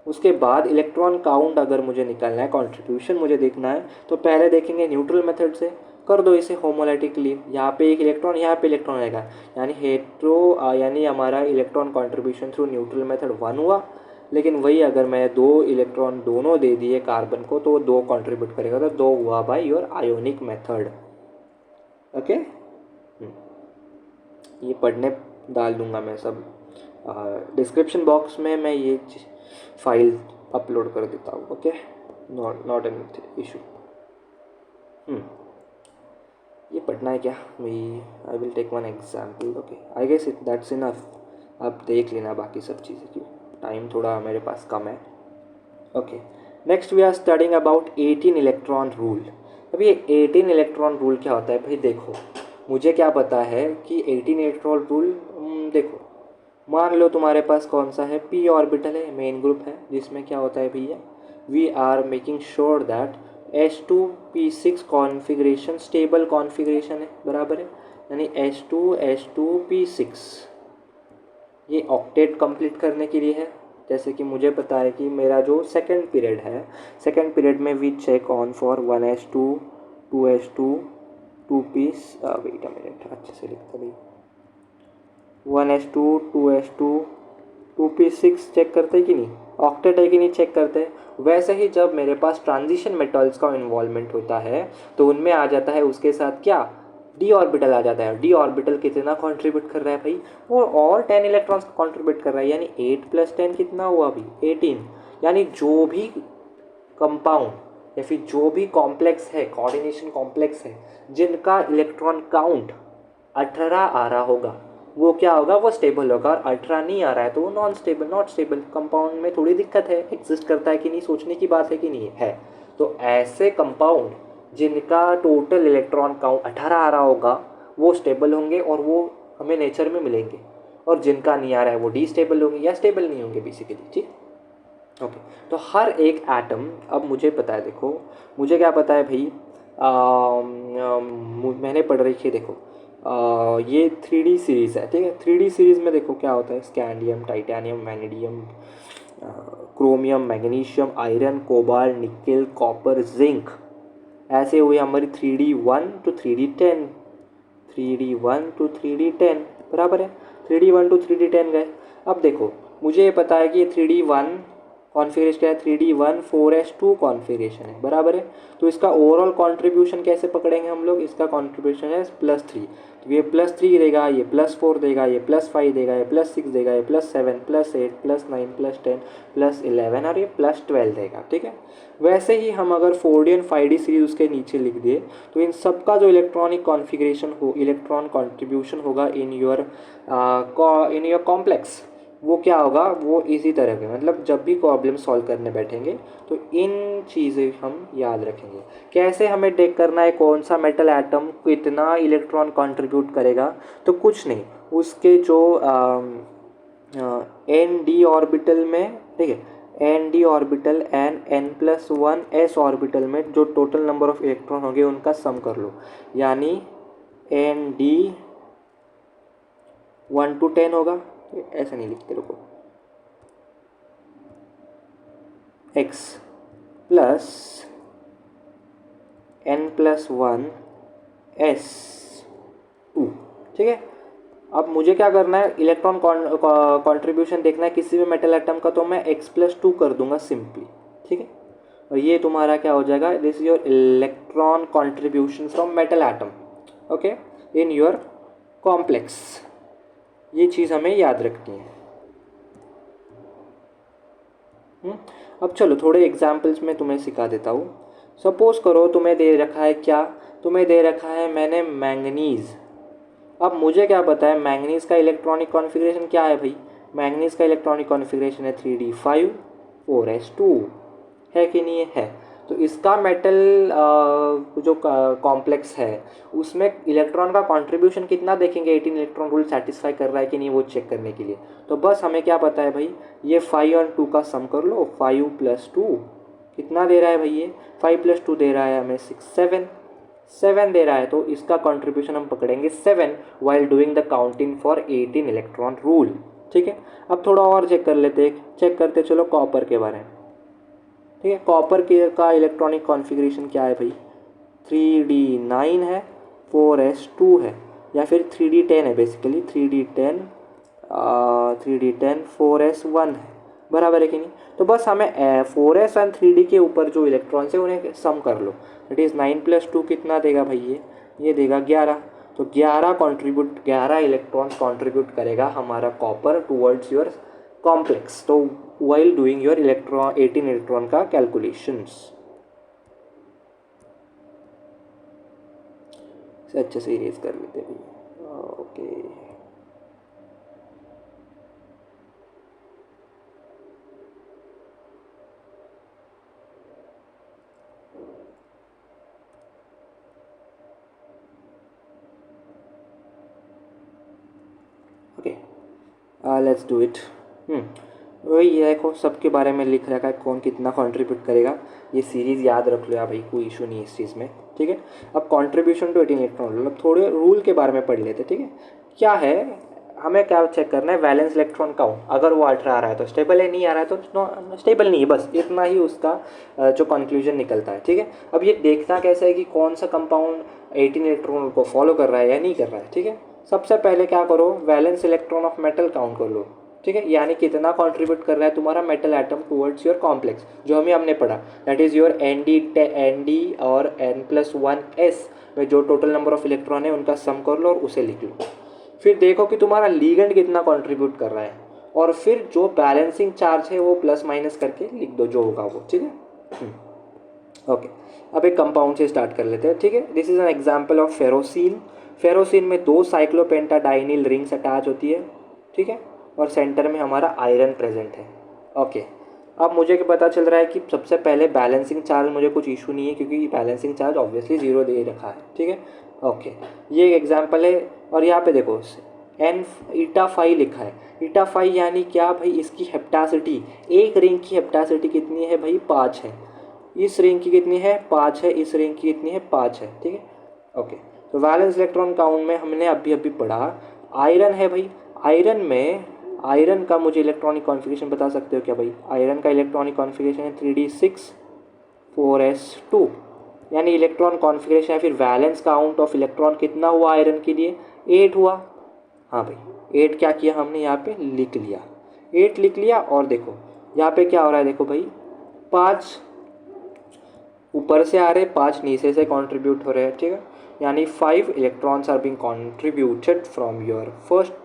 उसके बाद इलेक्ट्रॉन काउंट अगर मुझे निकालना है, कंट्रीब्यूशन मुझे देखना है, तो पहले देखेंगे न्यूट्रल मेथड से। कर दो इसे होमोलाइटिकली, यहाँ पे एक इलेक्ट्रॉन, यहाँ पे इलेक्ट्रॉन आएगा, यानी हमारा electron contribution through neutral method 1 हुआ। लेकिन वही अगर मैं 2 इलेक्ट्रॉन दोनों दे दिए कार्बन को तो वो 2 कंट्रीब्यूट करेगा, तो 2 हुआ by your ionic method. Okay, ये पढ़ने डाल दूंगा मैं सब, डिस्क्रिप्शन बॉक्स में मैं ये फाइल अपलोड कर देता हूँ। Okay, not an issue. ये पढ़ना है क्या? I will take one example. Okay, I guess it that's enough. आप देख लेना बाकी सब चीज़ें, क्यों टाइम थोड़ा मेरे पास कम है। Okay, next we are studying about 18 electron rule. अब ये 18 इलेक्ट्रॉन रूल क्या होता है भाई? देखो मुझे क्या पता है कि 18 इलेक्ट्रॉन रूल, देखो मान लो तुम्हारे पास कौन सा है? p ऑर्बिटल है, मेन ग्रुप है, जिसमें क्या होता है भैया? We are making sure that H2p6 configuration stable configuration है, बराबर है, यानी H2p6 ये ऑक्टेट कंप्लीट करने के लिए है। जैसे कि मुझे पता है कि मेरा जो सेकंड पीरियड है, सेकंड पीरियड में we check on for 1s2 2s2 2 piece, wait a minute, अच्छे से लिखता भाई, 1s2 2s2 2 पीस 6 चेक करते हैं कि नहीं, ऑक्टेट है कि नहीं चेक करते हैं। वैसे ही जब मेरे पास ट्रांजिशन मेटल्स का इन्वॉल्वमेंट होता है तो उनमें आ जाता है उसके साथ क्या, डी ऑर्बिटल आ जाता है। डी ऑर्बिटल कितना कंट्रीब्यूट कर रहा है भाई, वो और 10 इलेक्ट्रॉन्स कंट्रीब्यूट कर रहा है, यानी 8 + 10 कितना हुआ अभी 18। यानी जो भी कंपाउंड या फिर जो भी कॉम्प्लेक्स है, कोऑर्डिनेशन कॉम्प्लेक्स है, जिनका इलेक्ट्रॉन काउंट 18 आ रहा होगा, वो क्या होगा, वो स्टेबल होगा। और 18 नहीं आ रहा है तो वो non stable, not stable. Compound में थोड़ी दिक्कत है, एग्जिस्ट करता है कि नहीं, सोचने की बात है कि नहीं है। तो ऐसे कंपाउंड जिनका टोटल इलेक्ट्रॉन काउंट 18 आ रहा होगा वो स्टेबल होंगे और वो हमें नेचर में मिलेंगे, और जिनका नहीं आ रहा है वो डी स्टेबल होंगे या स्टेबल नहीं होंगे बेसिकली। ठीक, ओके। तो हर एक एटम, अब मुझे पता है, देखो मुझे क्या पता है भाई, मैंने पढ़ रखी है, देखो ये 3D सीरीज़ है, ठीक है। 3D सीरीज़ में देखो क्या होता है, scandium, titanium, vanadium, chromium, magnesium, iron, cobalt, nickel, copper, zinc, ऐसे हुए हमारी 3D1 to 3D10, 3D1 to 3D10 बराबर है, 3D1 to 3D10 गए। अब देखो मुझे ये पता है कि ये 3D1 कॉन्फ़िगरेशन क्या है, 3D1 4s2 कॉन्फ़िगरेशन है, बराबर है। तो इसका ओवरऑल कंट्रीब्यूशन कैसे पकड़ेंगे हम लोग, इसका कंट्रीब्यूशन है +3, तो ये +3 देगा, ये +4 देगा, ये +5 देगा, ये +6 देगा, ये +7 +8 +9 +10 +11 और ये +12 देगा, ठीक है। वैसे ही हम अगर 4D और 5D सीरीज उसके नीचे लिख दिए तो इन सब का जो इलेक्ट्रॉनिक कॉन्फ़िगरेशन हो, इलेक्ट्रॉन कंट्रीब्यूशन होगा इन योर कॉम्प्लेक्स, वो क्या होगा, वो इसी तरह के, मतलब जब भी प्रॉब्लम सॉल्व करने बैठेंगे तो इन चीज़ें हम याद रखेंगे। कैसे हमें देख करना है कौन सा मेटल एटम कितना इलेक्ट्रॉन कंट्रीब्यूट करेगा, तो कुछ नहीं, उसके जो एन डी ऑर्बिटल में, ठीक है, n d orbital and n+1 s orbital में जो टोटल नंबर ऑफ इलेक्ट्रॉन होंगे उनका सम कर लो, यानी एन डी 1 to 10 होगा, ऐसा नहीं लिखते, रुको, x प्लस n+1 s2, ठीक है। अब मुझे क्या करना है, इलेक्ट्रॉन कंट्रीब्यूशन देखना है किसी भी मेटल एटम का, तो मैं x+2 कर दूंगा सिंपली, ठीक है। और ये तुम्हारा क्या हो जाएगा, this is your electron contribution from metal atom, okay, in your complex. ये चीज़ हमें याद रखनी है। अब चलो थोड़े एग्जाम्पल्स में तुम्हें सिखा देता हूँ। सपोज करो तुम्हें दे रखा है क्या, तुम्हें दे रखा है मैंने मैंगनीज़। अब मुझे क्या पता है मैंगनीज़ का इलेक्ट्रॉनिक कॉन्फ़िगरेशन क्या है भाई, मैंगनीज़ का इलेक्ट्रॉनिक कॉन्फ़िगरेशन है 3D5 4s2, है कि नहीं है। तो इसका मेटल जो कॉम्प्लेक्स है उसमें इलेक्ट्रॉन का कंट्रीब्यूशन कितना देखेंगे, 18 इलेक्ट्रॉन रूल सेटिस्फाई कर रहा है कि नहीं वो चेक करने के लिए। तो बस हमें क्या पता है भाई, ये 5 और 2 का सम कर लो, 5 + 2 कितना दे रहा है भाई, ये 5 + 2 दे रहा है हमें 6 7 दे रहा है, तो इसका कंट्रीब्यूशन हम पकड़ेंगे 7 while doing the counting for 18 electron rule, ठीक है। अब थोड़ा और चेक कर लेते हैं, चेक करते चलो कॉपर के बारे में, ठीक है। कॉपर के का इलेक्ट्रॉनिक कॉन्फ़िगरेशन क्या है भाई, 3D9 है, 4s2 है, या फिर 3D10 है, बेसिकली 3D10 4s1 है, बराबर है कि नहीं। तो बस हमें 4s और 3D के ऊपर जो इलेक्ट्रॉन्स है उन्हें सम कर लो, दैट इज़ 9 + 2 कितना देगा भाई, ये देगा 11। तो 11 इलेक्ट्रॉन्स कंट्रीब्यूट करेगा हमारा कॉपर टुवर्ड्स योर कॉम्प्लेक्स, तो वाइल डूइंग योर 18 इलेक्ट्रॉन का कैलकुलेशंस। अच्छे से इरेज कर लेते हैं भैया, okay. Okay, let's do it. वही है, देखो सबके बारे में लिख रखा है कौन कितना कंट्रीब्यूट करेगा, ये सीरीज़ याद रख लो यार भाई, कोई इशू नहीं है इस चीज़ में, ठीक है। अब कंट्रीब्यूशन टू 18 इलेक्ट्रॉन रूल, अब थोड़े रूल के बारे में पढ़ लेते, ठीक है। क्या है, हमें क्या चेक करना है, वैलेंस इलेक्ट्रॉन काउंट। अगर वो 18 आ रहा है तो स्टेबल है, नहीं आ रहा है तो स्टेबल नहीं है, बस इतना ही उसका जो कंक्लूजन निकलता है। ठीक है, अब ये देखना कैसा है कि कौन सा कंपाउंड 18 इलेक्ट्रॉन को फॉलो कर रहा है या नहीं कर रहा है। ठीक है, सबसे पहले क्या करो, valence electron of metal count कर लो। ठीक है, यानी कितना कंट्रीब्यूट कर रहा है तुम्हारा metal atom towards your complex, जो हमें हमने पढ़ा, that is your n d और n+1s में जो टोटल नंबर ऑफ इलेक्ट्रॉन है उनका सम कर लो और उसे लिख लो। फिर देखो कि तुम्हारा लीगेंड कितना कंट्रीब्यूट कर रहा है, और फिर जो बैलेंसिंग चार्ज है वो प्लस माइनस करके लिख दो जो होगा वो। ठीक है, ओके। अब एक कंपाउंड से स्टार्ट कर लेते हैं। ठीक है, this is an example of ferrocene. Ferrocene में 2 साइक्लोपेंटाडाइनिल रिंग्स अटैच होती है। ठीक है, और सेंटर में हमारा आयरन प्रेजेंट है। ओके, अब मुझे पता चल रहा है कि सबसे पहले बैलेंसिंग चार्ज मुझे कुछ इशू नहीं है, क्योंकि बैलेंसिंग चार्ज ऑब्वियसली 0 दे रखा है। ठीक है, ओके, ये एग्जांपल है। और यहाँ पे देखो एन ईटा 5 लिखा है। ईटा 5 यानी क्या भाई, इसकी हेप्टासिटी, एक रिंग की हेप्टासिटी कितनी है भाई, 5 है। इस रिंग की कितनी है, 5 है। इस रिंग की कितनी है, 5 है। ठीक है, ओके। तो वैलेंस इलेक्ट्रॉन काउंट में हमने अभी अभी पढ़ा आयरन है भाई। आयरन का मुझे इलेक्ट्रॉनिक कॉन्फ़िगरेशन बता सकते हो क्या भाई? आयरन का इलेक्ट्रॉनिक कॉन्फ़िगरेशन है 3d6 4s2, यानी इलेक्ट्रॉन कॉन्फ़िगरेशन है। फिर वैलेंस काउंट ऑफ इलेक्ट्रॉन कितना हुआ आयरन के लिए, 8 हुआ। हाँ भाई, 8 क्या किया हमने यहाँ पे लिख लिया, 8 लिख लिया। और देखो यहाँ पे क्या हो रहा है, देखो भाई 5 ऊपर से आ रहे, 5 नीचे से कंट्रीब्यूट हो रहे हैं। ठीक है, यानी 5 electrons are being contributed from your first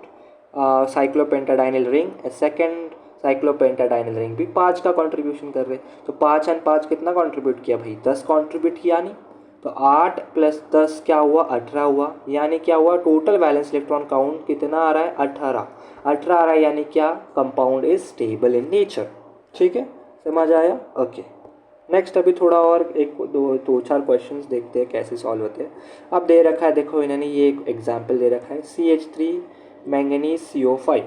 cyclopentadienyl ring, second cyclopentadienyl ring भी 5 का कंट्रीब्यूशन कर रहे। तो 5 और 5 कितना कंट्रीब्यूट किया भाई, 10 कंट्रीब्यूट किया। नहीं तो 8 + 10 क्या हुआ, 18 हुआ। यानी क्या हुआ, टोटल वैलेंस इलेक्ट्रॉन काउंट कितना आ रहा है, 18 आ रहा है। यानी क्या, compound is stable in nature. ठीक है, समझ आया? ओके, नेक्स्ट अभी थोड़ा और एक दो चार क्वेश्चंस देखते हैं कैसे सॉल्व होते हैं। अब दे रखा है, देखो इन्होंने ये एक एग्जांपल दे रखा है, CH3 मैंगनीज CO5।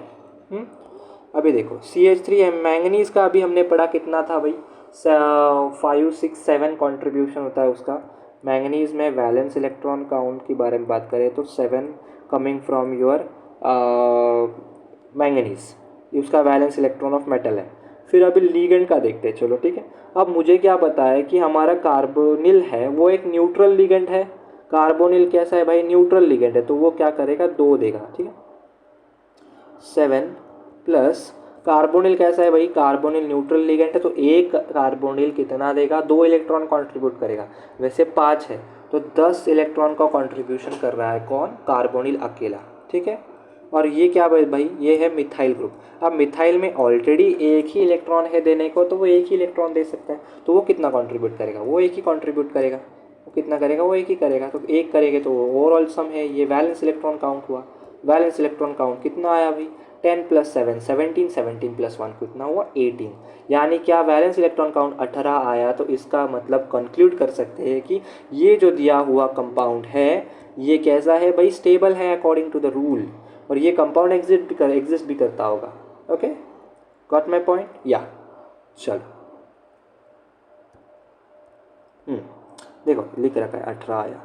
अभी देखो CH3 मैंगनीज का अभी हमने पढ़ा कितना था भाई, 5 6 7 कॉन्ट्रीब्यूशन होता है उसका। मैंगनीज में वैलेंस इलेक्ट्रॉन काउंट के बारे में बात करें तो 7 कमिंग फ्रॉम योर मैंगनीज, उसका वैलेंस इलेक्ट्रॉन ऑफ मेटल है। फिर अभी लीगेंड का देखते हैं, चलो ठीक है। अब मुझे क्या पता है कि हमारा कार्बोनिल है वो एक न्यूट्रल लिगेंड है। कार्बोनिल कैसा है भाई, न्यूट्रल लिगेंड है, तो वो क्या करेगा, 2 देगा। ठीक है, 7 प्लस कार्बोनिल कैसा है भाई, कार्बोनिल न्यूट्रल लिगेंड है, तो एक कार्बोनिल कितना देगा, 2 इलेक्ट्रॉन कंट्रीब्यूट करेगा। वैसे 5 है तो 10 इलेक्ट्रॉन का कंट्रीब्यूशन कर रहा है कौन, कार्बोनिल अकेला। ठीक है, और ये क्या भाई, ये है मिथाइल ग्रुप। अब मिथाइल में ऑलरेडी एक ही इलेक्ट्रॉन है देने को, तो वो एक ही इलेक्ट्रॉन दे सकता है, तो वो कितना कंट्रीब्यूट करेगा, वो एक ही कंट्रीब्यूट करेगा। वो कितना करेगा, वो एक ही करेगा, तो एक करेंगे तो ओवरऑल सम है, ये वैलेंस इलेक्ट्रॉन काउंट हुआ। वैलेंस इलेक्ट्रॉन काउंट कितना आया भाई, 10 + 7 17, 17 + 1 कितना हुआ, 18। यानी क्या, वैलेंस इलेक्ट्रॉन काउंट 18 आया, तो इसका मतलब कंक्लूड कर सकते हैं कि ये जो दिया हुआ कंपाउंड है ये कैसा है भाई, स्टेबल है अकॉर्डिंग टू द रूल, और ये कंपाउंड एग्जिस्ट भी करता होगा। Okay, got my point? या चलो, देखो लिख रखा है 18 आया।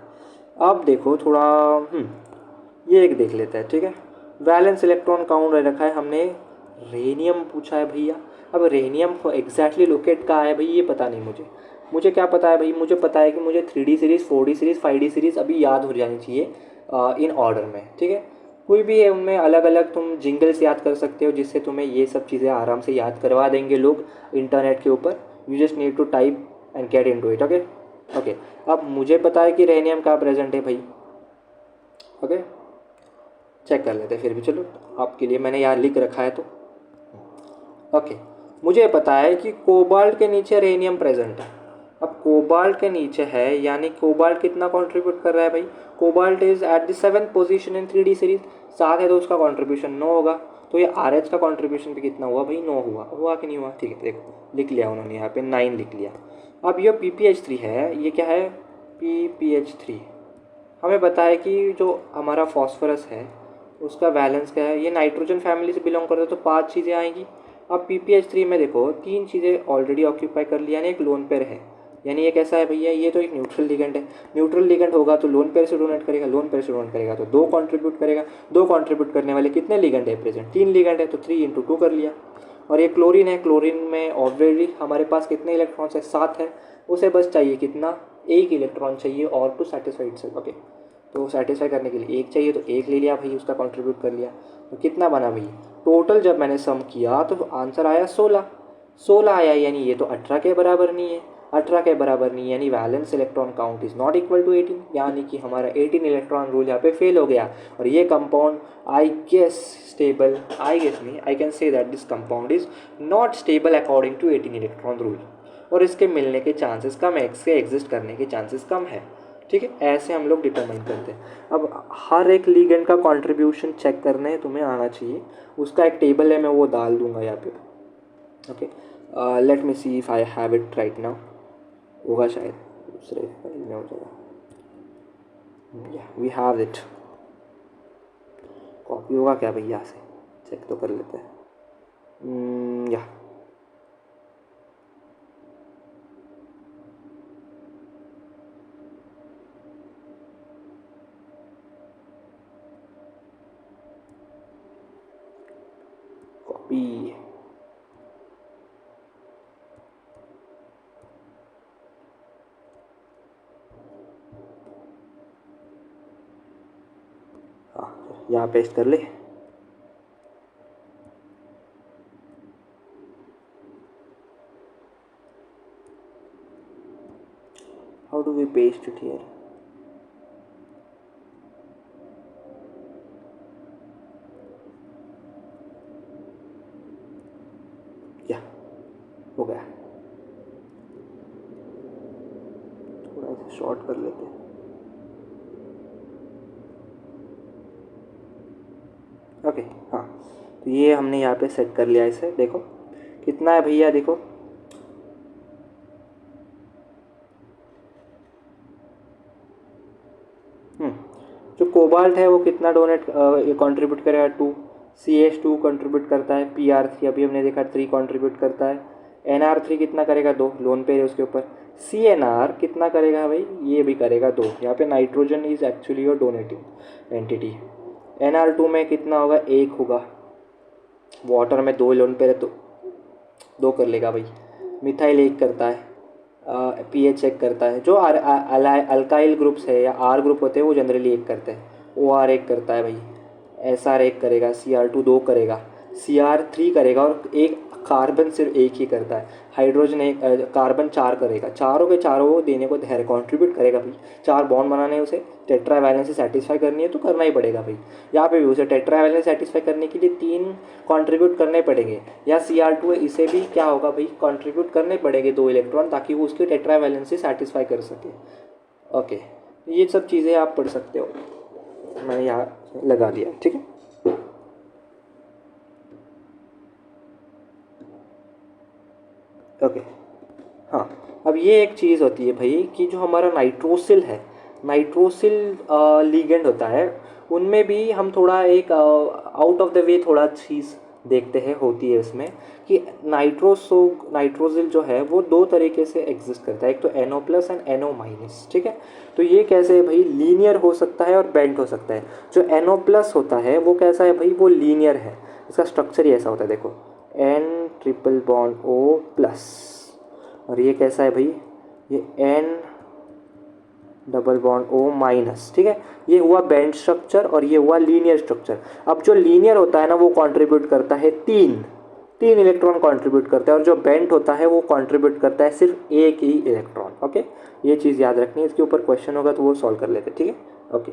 अब देखो थोड़ा ये एक देख लेते हैं। ठीक है, वैलेंस इलेक्ट्रॉन काउंट रखा है हमने, रेनियम पूछा है भैया। अब रेनियम को एग्जैक्टली लोकेट कहाँ है भाई, ये पता नहीं मुझे क्या पता है भाई, मुझे पता है कि मुझे 3D series 4D series 5D series अभी याद हो जानी चाहिए इन ऑर्डर में। ठीक है, कोई भी है उनमें अलग अलग तुम जिंगल्स याद कर सकते हो, जिससे तुम्हें ये सब चीज़ें आराम से याद करवा देंगे लोग इंटरनेट के ऊपर। You just need to type and get into it. Okay okay, अब मुझे पता है कि रेनियम कहाँ प्रेजेंट है भाई। ओके, चेक कर लेते हैं फिर भी, चलो आपके लिए मैंने यहाँ लिख रखा है तो। ओके, मुझे पता है कि कोबाल्ट के नीचे रेनियम प्रेजेंट है। अब कोबाल्ट के नीचे है, यानी कोबाल्ट कितना कंट्रीब्यूट कर रहा है भाई, cobalt is at the 7th position in 3D series, 7 है तो उसका कंट्रीब्यूशन 9 होगा। तो ये RH का कंट्रीब्यूशन भी कितना हुआ भाई, 9 हुआ कि नहीं हुआ? ठीक है, देखो लिख लिया उन्होंने यहाँ पे 9 लिख लिया। अब ये PPH3 है, ये क्या है, PPH3। हमें पता है कि जो हमारा फॉस्फोरस है उसका वैलेंस क्या है, ये नाइट्रोजन फैमिली से बिलोंग करता है, तो 5 चीज़ें आएंगी। अब PPH3 में देखो 3 चीज़ें ऑलरेडी ऑक्यूपाई कर लिया, यानी एक लोन पेयर है, यानी ये कैसा है भैया, ये तो एक न्यूट्रल लिगेंड है। न्यूट्रल लिगेंड होगा तो लोन पेयर से डोनेट करेगा, लोन पेयर से डोनेट करेगा तो 2 कंट्रीब्यूट करेगा। 2 कंट्रीब्यूट करने वाले कितने लिगेंड है प्रेजेंट, 3 लिगेंड है, तो 3 × 2 कर लिया। और ये क्लोरीन है, क्लोरीन में ऑलरेडी हमारे पास कितने इलेक्ट्रॉन्स है, 7 है। उसे बस चाहिए कितना, 1 इलेक्ट्रॉन चाहिए और टू सेटिस्फाइड सेट। ओके, तो सेटिस्फाई करने के लिए 1 चाहिए, तो 1 ले लिया भाई, उसका कंट्रीब्यूट कर लिया। तो कितना बना भाई, टोटल जब मैंने सम किया तो आंसर आया 16 आया, यानी ये तो 18 के बराबर नहीं है। 18 के बराबर नहीं यानी valence electron count is not equal to 18, यानी कि हमारा 18 इलेक्ट्रॉन रूल यहाँ पे फेल हो गया। और ये कंपाउंड आई गेस नहीं, I can say that this compound is not stable according to 18 electron rule, और इसके मिलने के चांसेस कम है, इसके एग्जिस्ट करने के चांसेस कम है। ठीक है, ऐसे हम लोग डिटरमाइन करते हैं। अब हर एक लिगेंड का कंट्रीब्यूशन चेक करने तुम्हें आना चाहिए, उसका एक टेबल है, मैं वो डाल दूंगा यहाँ पे। Okay, let me see if I have it right now, होगा शायद दूसरे फाइल में हो जाएगा। वी हैव इट, कॉपी होगा क्या भैया से चेक तो कर लेते हैं। या कॉपी, यहाँ पेस्ट कर ले। How do we paste it here, या हो गया, थोड़ा सा शॉर्ट कर लेते हैं। ओके, हाँ, तो ये हमने यहाँ पे सेट कर लिया इसे। देखो कितना है भैया, देखो जो कोबाल्ट है वो कितना डोनेट कंट्रीब्यूट करेगा, 2। CH2 कंट्रीब्यूट करता है, Pr3 अभी हमने देखा 3 कंट्रीब्यूट करता है। Nr3 कितना करेगा, 2, लोन पेयर है उसके ऊपर। CNR कितना करेगा भाई, ये भी करेगा 2। यहाँ पे nitrogen is actually your donating entity. Nr2 में कितना होगा, 1 होगा। वाटर में 2 लोन पेयर है तो 2 कर लेगा भाई। मिथाइल 1 करता है, pH चेक करता है। जो अल्काइल ग्रुप्स है या R ग्रुप होते हैं वो जनरली 1 करते हैं। OR 1 करता है भाई, SR 1 करेगा, Cr2 2 करेगा, Cr3 करेगा, और एक कार्बन सिर्फ 1 ही करता है। हाइड्रोजन एक, कार्बन 4 करेगा। चारों के चारों देने को कंट्रीब्यूट करेगा भाई। 4 बॉन्ड बनाने, उसे टेट्रा वैलेंसी सेटिस्फाई करनी है तो करना ही पड़ेगा भाई। यहाँ पे भी उसे टेट्रा वैलेंसी सेटिस्फाई करने के लिए 3 कंट्रीब्यूट करने पड़ेंगे। या Cr2 है, इसे भी क्या होगा भाई, कंट्रीब्यूट करने पड़ेंगे 2 इलेक्ट्रॉन, ताकि वो उसकी टेट्रा वैलेंसी सेटिस्फाई कर सके। ओके, ये सब चीज़ें आप पढ़ सकते हो, मैंने यहाँ लगा दिया। ठीक है, ओके, हाँ। अब ये एक चीज़ होती है भाई कि जो हमारा नाइट्रोसिल है, नाइट्रोसिल लिगेंड होता है, उनमें भी हम थोड़ा एक आउट ऑफ द वे थोड़ा चीज़ देखते हैं, होती है उसमें कि नाइट्रोसिल जो है वो 2 तरीके से एग्जिस्ट करता है, एक तो NO+ एंड NO-। ठीक है, तो ये कैसे है भाई, लीनियर हो सकता है और बेंट हो सकता है। जो NO+ होता है वो कैसा है भाई, वो लीनियर है, इसका स्ट्रक्चर ही ऐसा होता है, देखो N∼O+, और ये कैसा है भाई, ये N∼O-। ठीक है, ये हुआ बेंड स्ट्रक्चर और ये हुआ लीनियर स्ट्रक्चर। अब जो लीनियर होता है ना वो कंट्रीब्यूट करता है 3 इलेक्ट्रॉन कंट्रीब्यूट करता है, और जो बेंट होता है वो कंट्रीब्यूट करता है सिर्फ 1 ही इलेक्ट्रॉन। ओके, ये चीज़ याद रखनी है, इसके ऊपर क्वेश्चन होगा तो वो सॉल्व कर लेते। ठीक है, ओके,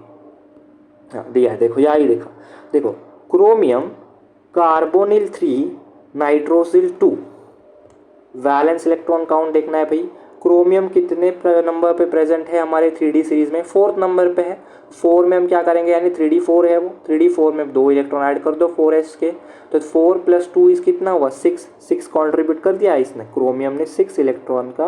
हाँ दिया है, देखो यहाँ ही देखो, देखो chromium carbonyl 3 nitrosyl 2, valence electron count देखना है भाई। क्रोमियम कितने नंबर पे प्रेजेंट है हमारे 3D सीरीज में, 4th नंबर पे है। 4 में हम क्या करेंगे, यानी 3D4 है वो, 3D4 में 2 इलेक्ट्रॉन ऐड कर दो 4s के, तो 4 + 2 इस कितना हुआ, 6 कंट्रीब्यूट कर दिया इसने, क्रोमियम ने 6 इलेक्ट्रॉन का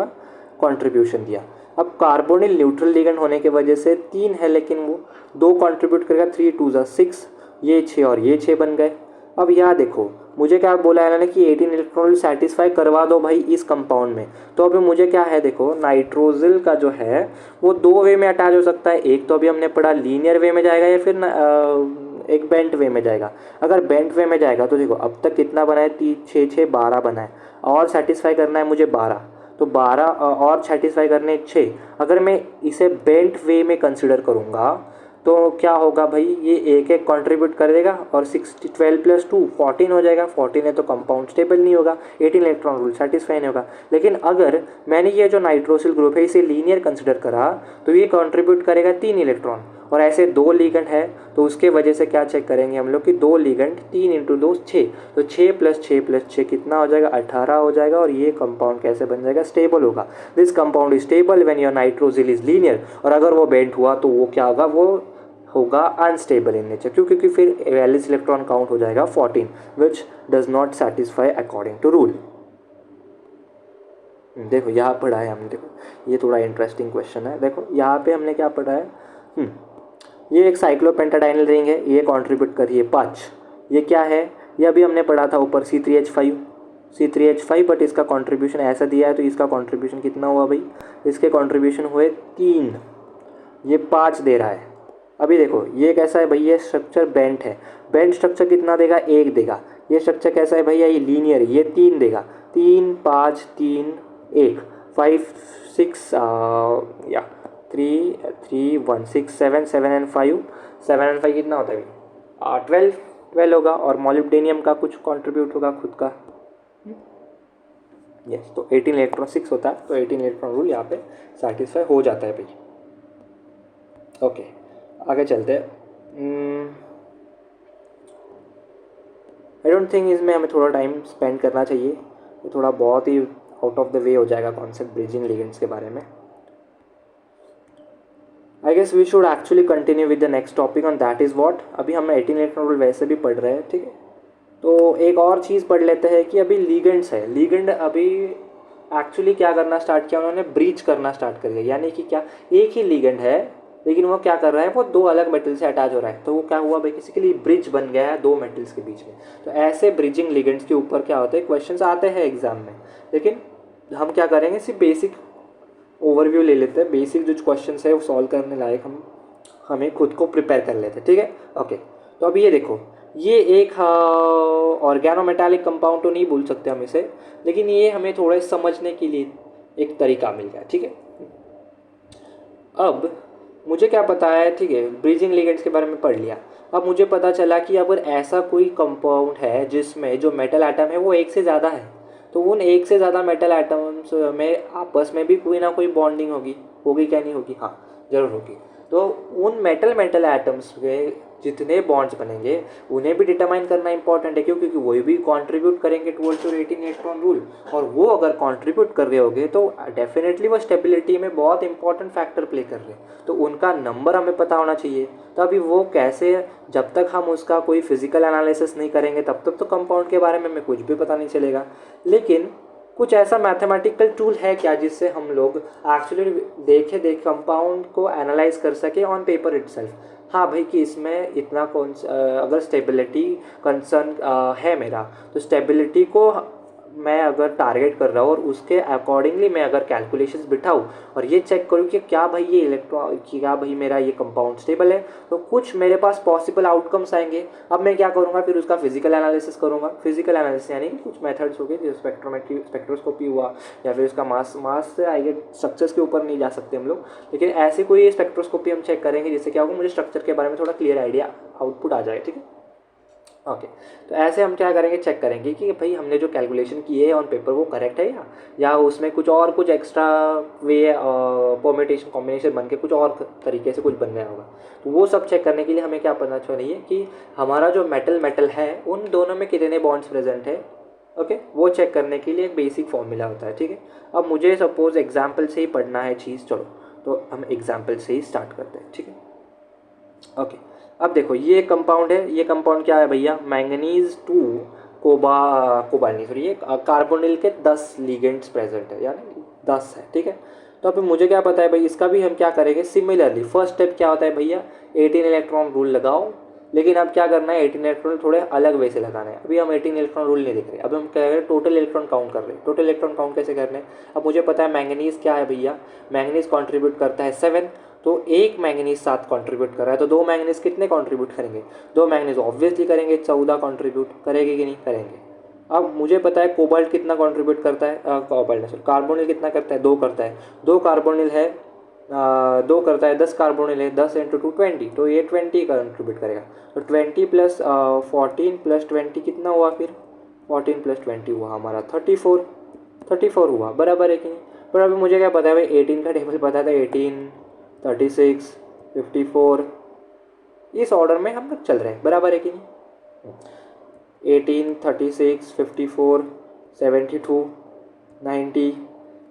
कंट्रीब्यूशन दिया। अब कार्बोनिल न्यूट्रल लिगेंड होने की वजह से 3 है, लेकिन वो 2 कंट्रीब्यूट करेगा, 3 × 2 = 6, ये 6 और ये 6 बन गए। अब यहाँ देखो मुझे क्या बोला है इन्होंने कि 18 इलेक्ट्रॉन सेटिस्फाई करवा दो भाई इस कंपाउंड में। तो अभी मुझे क्या है, देखो नाइट्रोजिल का जो है वो दो वे में अटैच हो सकता है। एक तो अभी हमने पढ़ा लीनियर वे में जाएगा या फिर एक बेंट वे में जाएगा। अगर बेंट वे में जाएगा तो देखो अब तक कितना बना है, 3 6 6 12 बना है, और सेटिस्फाई करना है मुझे 12, तो 12 और सेटिस्फाई करने 6। अगर मैं इसे बेंट वे में कंसिडर करूँगा तो क्या होगा भाई, ये एक एक कंट्रीब्यूट करेगा और 12 + 2 14 हो जाएगा। 14 है तो कंपाउंड स्टेबल नहीं होगा, 18 इलेक्ट्रॉन रूल सेटिस्फाई नहीं होगा। लेकिन अगर मैंने ये जो नाइट्रोसिल ग्रुप है इसे लीनियर कंसिडर करा तो ये कंट्रीब्यूट करेगा 3 इलेक्ट्रॉन, और ऐसे 2 लिगेंड है तो उसके वजह से क्या चेक करेंगे हम लोग कि 2 लिगेंड 3 × 2 6, तो 6 + 6 + 6 कितना हो जाएगा, 18 हो जाएगा। और ये कंपाउंड कैसे बन जाएगा, स्टेबल होगा। This compound is stable when your nitrosyl is linear. और अगर वो बेंट हुआ तो वो क्या होगा, वो होगा अनस्टेबल इन नेचर, क्योंकि फिर वैलेंस इलेक्ट्रॉन काउंट हो जाएगा 14 which does not satisfy according to rule. देखो यहाँ पढ़ा है हमने, देखो ये थोड़ा इंटरेस्टिंग क्वेश्चन है। देखो यहाँ पे हमने क्या पढ़ा है, ये एक साइक्लोपेंटाडाइनल रिंग है, ये कंट्रीब्यूट करिए 5। ये क्या है, ये अभी हमने पढ़ा था ऊपर C3H5, बट इसका कंट्रीब्यूशन ऐसा दिया है तो इसका कंट्रीब्यूशन कितना हुआ भाई, इसके कंट्रीब्यूशन हुए 3, ये 5 दे रहा है। अभी देखो ये कैसा है भाई, ये स्ट्रक्चर बेंट है, बेंट स्ट्रक्चर कितना देगा, 1 देगा। ये स्ट्रक्चर कैसा है भैया, ये लीनियर है, ये 3 देगा, 3 5 3 1 5 6 या 3 3 1 6 7 7 एंड 5 7 एंड 5 कितना होता है भाई, 12 होगा। और मॉलिब्डेनियम का कुछ कंट्रीब्यूट होगा खुद का, यस। तो 18 इलेक्ट्रॉन 6 होता है, तो 18 इलेक्ट्रॉन रूल यहाँ पे सेटिस्फाई हो जाता है भाई। ओके आगे चलते हैं। आई डोंट थिंक इसमें हमें थोड़ा टाइम स्पेंड करना चाहिए, ये थोड़ा बहुत ही आउट ऑफ द वे हो जाएगा कॉन्सेप्ट ब्रिजिंग लिगेंड्स के बारे में। I guess we should actually continue with the next topic on that is what. अभी हम 18 इलेक्ट्रॉन रूल वैसे भी पढ़ रहे हैं, ठीक है। तो एक और चीज़ पढ़ लेते हैं कि अभी लिगेंड्स है, लिगेंड अभी एक्चुअली क्या करना स्टार्ट किया उन्होंने, ब्रीच करना स्टार्ट कर दिया। यानी कि क्या, एक ही लिगेंड है लेकिन वो क्या कर रहा है, वो 2 अलग मेटल से अटैच हो रहा है, तो वो क्या हुआ बेसिकली, ब्रिज बन गया है 2 मेटल्स के बीच में। तो ऐसे ब्रिजिंग लिगेंड्स के ऊपर क्या होते हैं, क्वेश्चंस आते हैं एग्जाम में। लेकिन हम क्या करेंगे, सिर्फ बेसिक ओवरव्यू ले लेते हैं, बेसिक जो क्वेश्चन है वो सॉल्व करने लायक हमें खुद को प्रिपेयर कर लेते हैं, ठीक है। ओके तो अभी ये देखो, ये एक ऑर्गेनोमेटालिक कंपाउंड तो नहीं बोल सकते हम इसे, लेकिन ये हमें थोड़ा समझने के लिए एक तरीका मिल गया, ठीक है। अब मुझे क्या पता है, ठीक है, ब्रिजिंग लिगेंड्स के बारे में पढ़ लिया। अब मुझे पता चला कि अगर ऐसा कोई कंपाउंड है जिसमें जो मेटल एटम है वो एक से ज़्यादा है, तो उन एक से ज़्यादा मेटल एटम्स में आपस में भी कोई ना कोई बॉन्डिंग होगी क्या नहीं होगी, हाँ ज़रूर होगी। तो उन मेटल एटम्स के जितने बॉन्ड्स बनेंगे उन्हें भी डिटरमाइन करना इंपॉर्टेंट है, क्योंकि वही भी कंट्रीब्यूट करेंगे टुवर्ड्स योर 18 इलेक्ट्रॉन रूल। और वो अगर कंट्रीब्यूट कर रहे होंगे तो डेफिनेटली वो स्टेबिलिटी में बहुत इंपॉर्टेंट फैक्टर प्ले कर रहे हैं, तो उनका नंबर हमें पता होना चाहिए। तो अभी वो कैसे, जब तक हम उसका कोई फिजिकल एनालिसिस नहीं करेंगे तब तक तो कंपाउंड के बारे में हमें कुछ भी पता नहीं चलेगा। लेकिन कुछ ऐसा मैथमेटिकल टूल है क्या जिससे हम लोग एक्चुअली देख कंपाउंड को एनालाइज कर सके ऑन पेपर इटसेल्फ। हाँ भाई कि इसमें इतना अगर स्टेबिलिटी कंसर्न है मेरा, तो स्टेबिलिटी को मैं अगर टारगेट कर रहा हूँ और उसके अकॉर्डिंगली मैं अगर कैलकुलेशंस बिठाऊँ और ये चेक करूँ कि क्या भाई ये इलेक्ट्रॉन, क्या भाई मेरा ये कंपाउंड स्टेबल है, तो कुछ मेरे पास पॉसिबल आउटकम्स आएंगे। अब मैं क्या करूँगा, फिर उसका फिजिकल एनालिसिस करूँगा। फिजिकल एनालिसिस यानी कि कुछ मेथड्स हो गए, जैसे स्पेक्ट्रोस्कोपी हुआ, या फिर उसका मास से आई गेट स्ट्रक्चर्स के ऊपर नहीं जा सकते हम लोग, लेकिन ऐसे कोई स्पेक्ट्रोस्कोपी हम चेक करेंगे जिससे क्या होगा, मुझे स्ट्रक्चर के बारे में थोड़ा क्लियर आइडिया आउटपुट आ जाए, ठीक है। ओके तो ऐसे हम क्या करेंगे, चेक करेंगे कि भाई हमने जो कैलकुलेशन की है ऑन पेपर वो करेक्ट है या उसमें कुछ एक्स्ट्रा वे परम्यूटेशन कॉम्बिनेशन बन के कुछ और तरीके से कुछ बन गया होगा। तो वो सब चेक करने के लिए हमें क्या पता चाहिए कि हमारा जो मेटल है उन दोनों में कितने बॉन्ड्स प्रेजेंट है। ओके वो चेक करने के लिए एक बेसिक फॉर्मूला होता है, ठीक है। अब मुझे सपोज एग्जाम्पल से ही पढ़ना है चीज़, चलो तो हम एग्जाम्पल से ही स्टार्ट करते हैं, ठीक है। ओके अब देखो ये कंपाउंड है, ये कंपाउंड क्या है भैया, मैंगनीज 2 कोबाल्ट नहीं, सॉरी ये कार्बोनिल के 10 लिगेंड्स प्रेजेंट है, यानी 10 है, ठीक है। तो अभी मुझे क्या पता है भाई, इसका भी हम क्या करेंगे सिमिलरली। फर्स्ट स्टेप क्या होता है भैया, 18 इलेक्ट्रॉन रूल लगाओ, लेकिन अब क्या करना है, 18 इलेक्ट्रॉन थोड़े अलग वे से लगाना है। अभी हम 18 इलेक्ट्रॉन रूल नहीं देख रहे, अब हम कह रहे हैं टोटल इलेक्ट्रॉन काउंट कर रहे हैं। टोटल इलेक्ट्रॉन काउंट कैसे करने हैं, अब मुझे पता है मैंगनीज क्या है भैया, मैंगनीज कॉन्ट्रीब्यूट करता है 7, तो एक मैंगनीज 7 कॉन्ट्रीब्यूट कर रहा है, तो 2 मैंगनीज कितने कॉन्ट्रीब्यूट करेंगे, 2 मैंगनीज ऑब्वियसली करेंगे 14 कॉन्ट्रीब्यूट करेंगे कि नहीं करेंगे। अब मुझे पता है कोबाल्ट कितना कॉन्ट्रीब्यूट करता है, कोबाल्ट सॉरी कार्बोनिल कितना करता है, 2 करता है, 2 कार्बोनिल है, 2 करता है, 10 कार्बोनिल है, 10 इंटू 2 20, तो ये 20 कंट्रीब्यूट करेगा। तो 20 प्लस 14 प्लस 20 कितना हुआ फिर, 14 प्लस 20 हुआ हमारा 34 हुआ, बराबर है कि नहीं। पर अभी मुझे क्या पता है भाई, 18 का टेबल पता था, 18 36 54 इस ऑर्डर में हम लोग चल रहे हैं, बराबर है कि नहीं। 18 36 54 72 90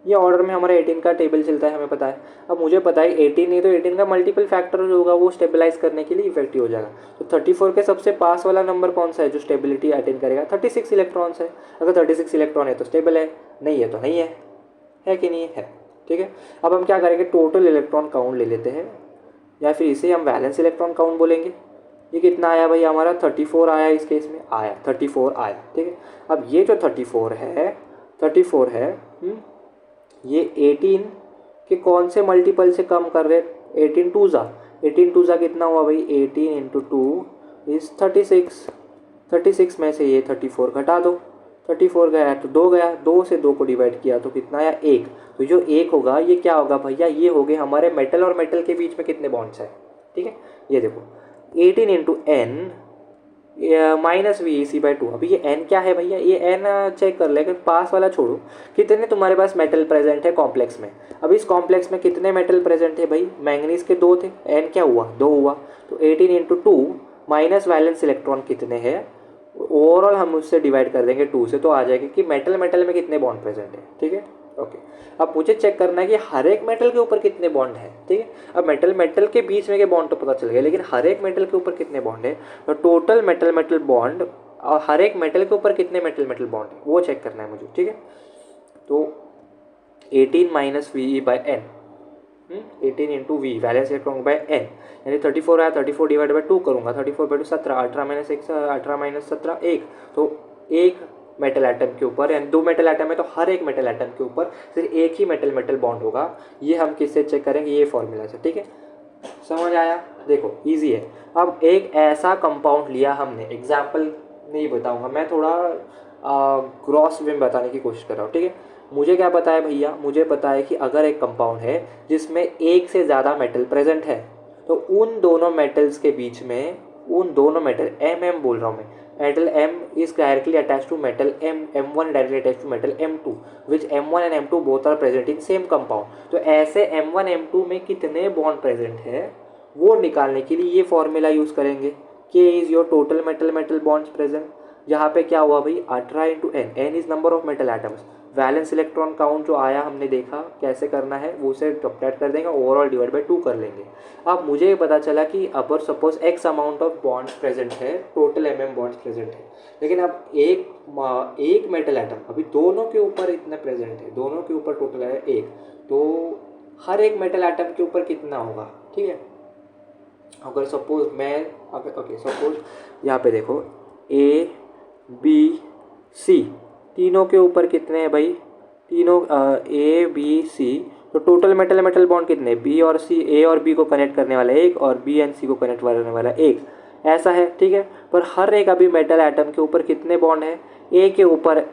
ये ऑर्डर में हमारा 18 का टेबल चलता है, हमें पता है। अब मुझे पता है 18 नहीं तो 18 का मल्टीपल फैक्टर जो होगा वो स्टेबलाइज करने के लिए इफेक्टिव हो जाएगा। तो 34 के सबसे पास वाला नंबर कौन सा है जो स्टेबिलिटी अटेन करेगा, 36 इलेक्ट्रॉन्स है। अगर 36 इलेक्ट्रॉन है तो स्टेबल है, नहीं है तो नहीं है कि नहीं है, ठीक है। अब हम क्या करेंगे, टोटल इलेक्ट्रॉन काउंट ले लेते हैं, या फिर इसे हम वैलेंस इलेक्ट्रॉन काउंट बोलेंगे। ये कितना आया भाई हमारा, 34 आया, इस केस में आया 34 आया, ठीक है। अब ये जो 34 है ये 18 के कौन से मल्टीपल से कम कर रहे, 18 टू ज़ा कितना हुआ भाई, 18 इंटू 2 इज़ 36, 36 में से ये 34 घटा दो, 34 गया तो 2 गया, 2 से 2 को डिवाइड किया तो कितना आया 1। तो जो 1 होगा ये क्या होगा भैया, ये हो गए हमारे मेटल और मेटल के बीच में कितने बॉन्ड्स है, ठीक है। ये देखो 18 into n minus V C by 2। अभी ये एन क्या है भैया, ये एन चेक कर लेकिन पास वाला छोड़ो, कितने तुम्हारे पास मेटल प्रेजेंट है कॉम्प्लेक्स में। अब इस कॉम्प्लेक्स में कितने मेटल प्रेजेंट है भाई, मैंगनीज के 2 थे, एन क्या हुआ 2 हुआ, तो 18 इंटू 2 माइनस वैलेंस इलेक्ट्रॉन कितने हैं, ओवरऑल हम उससे डिवाइड कर देंगे 2 से, तो आ जाएगा कि मेटल मेटल में कितने बॉन्ड प्रेजेंट है, ठीक है ओके। अब मुझे चेक करना है कि हर एक मेटल के ऊपर कितने बॉन्ड है, ठीक है। अब मेटल मेटल के बीच में के बॉन्ड तो पता चल गया, लेकिन हर एक मेटल के ऊपर कितने बॉन्ड है, तो टोटल मेटल मेटल बॉन्ड और हर एक मेटल के ऊपर कितने मेटल मेटल बॉन्ड है वो चेक करना है मुझे, ठीक है। तो 18 minus V by n, 18 into V valence electron by n, यानी 34 आया, 34 डिवाइड बाई 2 करूँगा, 34 बाई 2 17, 18 माइनस 1 18 माइनस 17 1, तो एक मेटल एटम के ऊपर, यानी 2 मेटल एटम है तो हर एक मेटल एटम के ऊपर सिर्फ एक ही मेटल मेटल बॉन्ड होगा। ये हम किससे चेक करेंगे, ये फॉर्मूला से, ठीक है। समझ आया, देखो इजी है। अब एक ऐसा कंपाउंड लिया हमने, एग्जाम्पल नहीं बताऊंगा मैं, थोड़ा ग्रॉस वे में बताने की कोशिश कर रहा हूँ, ठीक है। मुझे क्या पता है भैया, मुझे पता है कि अगर एक कंपाउंड है जिसमें एक से ज़्यादा मेटल प्रेजेंट है, तो उन दोनों मेटल्स के बीच में, उन दोनों मेटल एम बोल रहा हूँ मैं, metal M is directly attached to metal M1 directly attached to metal M2, which M1 and M2 both are present in same compound। तो ऐसे M1 M2 में कितने बॉन्ड प्रेजेंट है वो निकालने के लिए ये फॉर्मूला यूज़ करेंगे, K is your total metal metal bonds present। यहाँ पे क्या हुआ भाई, 18 into n, n is number of metal atoms, valence electron count जो आया हमने देखा कैसे करना है, वो उसे सब्ट्रैक्ट कर देंगे, ओवरऑल डिवाइड बाई 2 कर लेंगे। अब मुझे ये पता चला कि अगर suppose x amount of bonds present है, टोटल बॉन्ड्स प्रेजेंट है, लेकिन अब एक मेटल एटम अभी दोनों के ऊपर इतने प्रेजेंट है, दोनों के ऊपर टोटल है 1, तो हर एक मेटल एटम के ऊपर कितना होगा, ठीक है। अगर सपोज मैं ओके सपोज यहाँ पे देखो ए बी सी तीनों के ऊपर कितने हैं भाई, तीनों ए बी सी, तो टोटल मेटल मेटल बॉन्ड कितने, बी और सी, ए और बी को कनेक्ट करने वाला एक और बी एंड सी को कनेक्ट करने वाला एक, ऐसा है, ठीक है। पर हर एक अभी मेटल एटम के ऊपर कितने बॉन्ड है, ए के ऊपर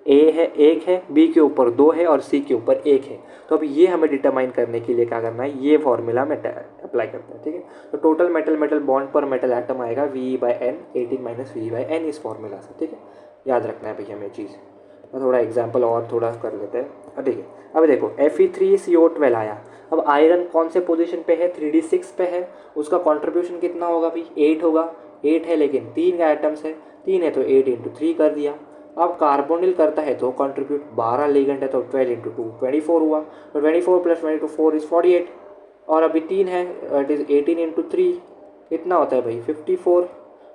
ए है 1 है, बी के ऊपर 2 है और सी के ऊपर 1 है। तो अब ये हमें डिटरमाइन करने के लिए क्या करना है, ये फॉर्मूला में अप्लाई करते हैं, ठीक है। तो टोटल मेटल मेटल बॉन्ड पर मेटल एटम आएगा V by n, 18 minus V by n इस फॉर्मूला से, ठीक है। याद रखना है भैया हमें चीज़। तो थोड़ा एग्जाम्पल और थोड़ा कर लेते हैं। अब देखिए, अब देखो Fe3CO12 आया। अब आयरन कौन से पोजीशन पे है, 3d6 पे है, उसका कंट्रीब्यूशन कितना होगा भाई, 8 होगा। 8 है लेकिन 3 एटम्स है, 3 है तो 8 इंटू 3 कर दिया। अब कार्बोनिल करता है तो कंट्रीब्यूट 12 लिगेंड है तो 12 इंटू 2 24 हुआ, तो 24 प्लस 22 4 इज 48, और अभी 3 है इट इज़ 18 इंटू 3 कितना होता है भाई 54,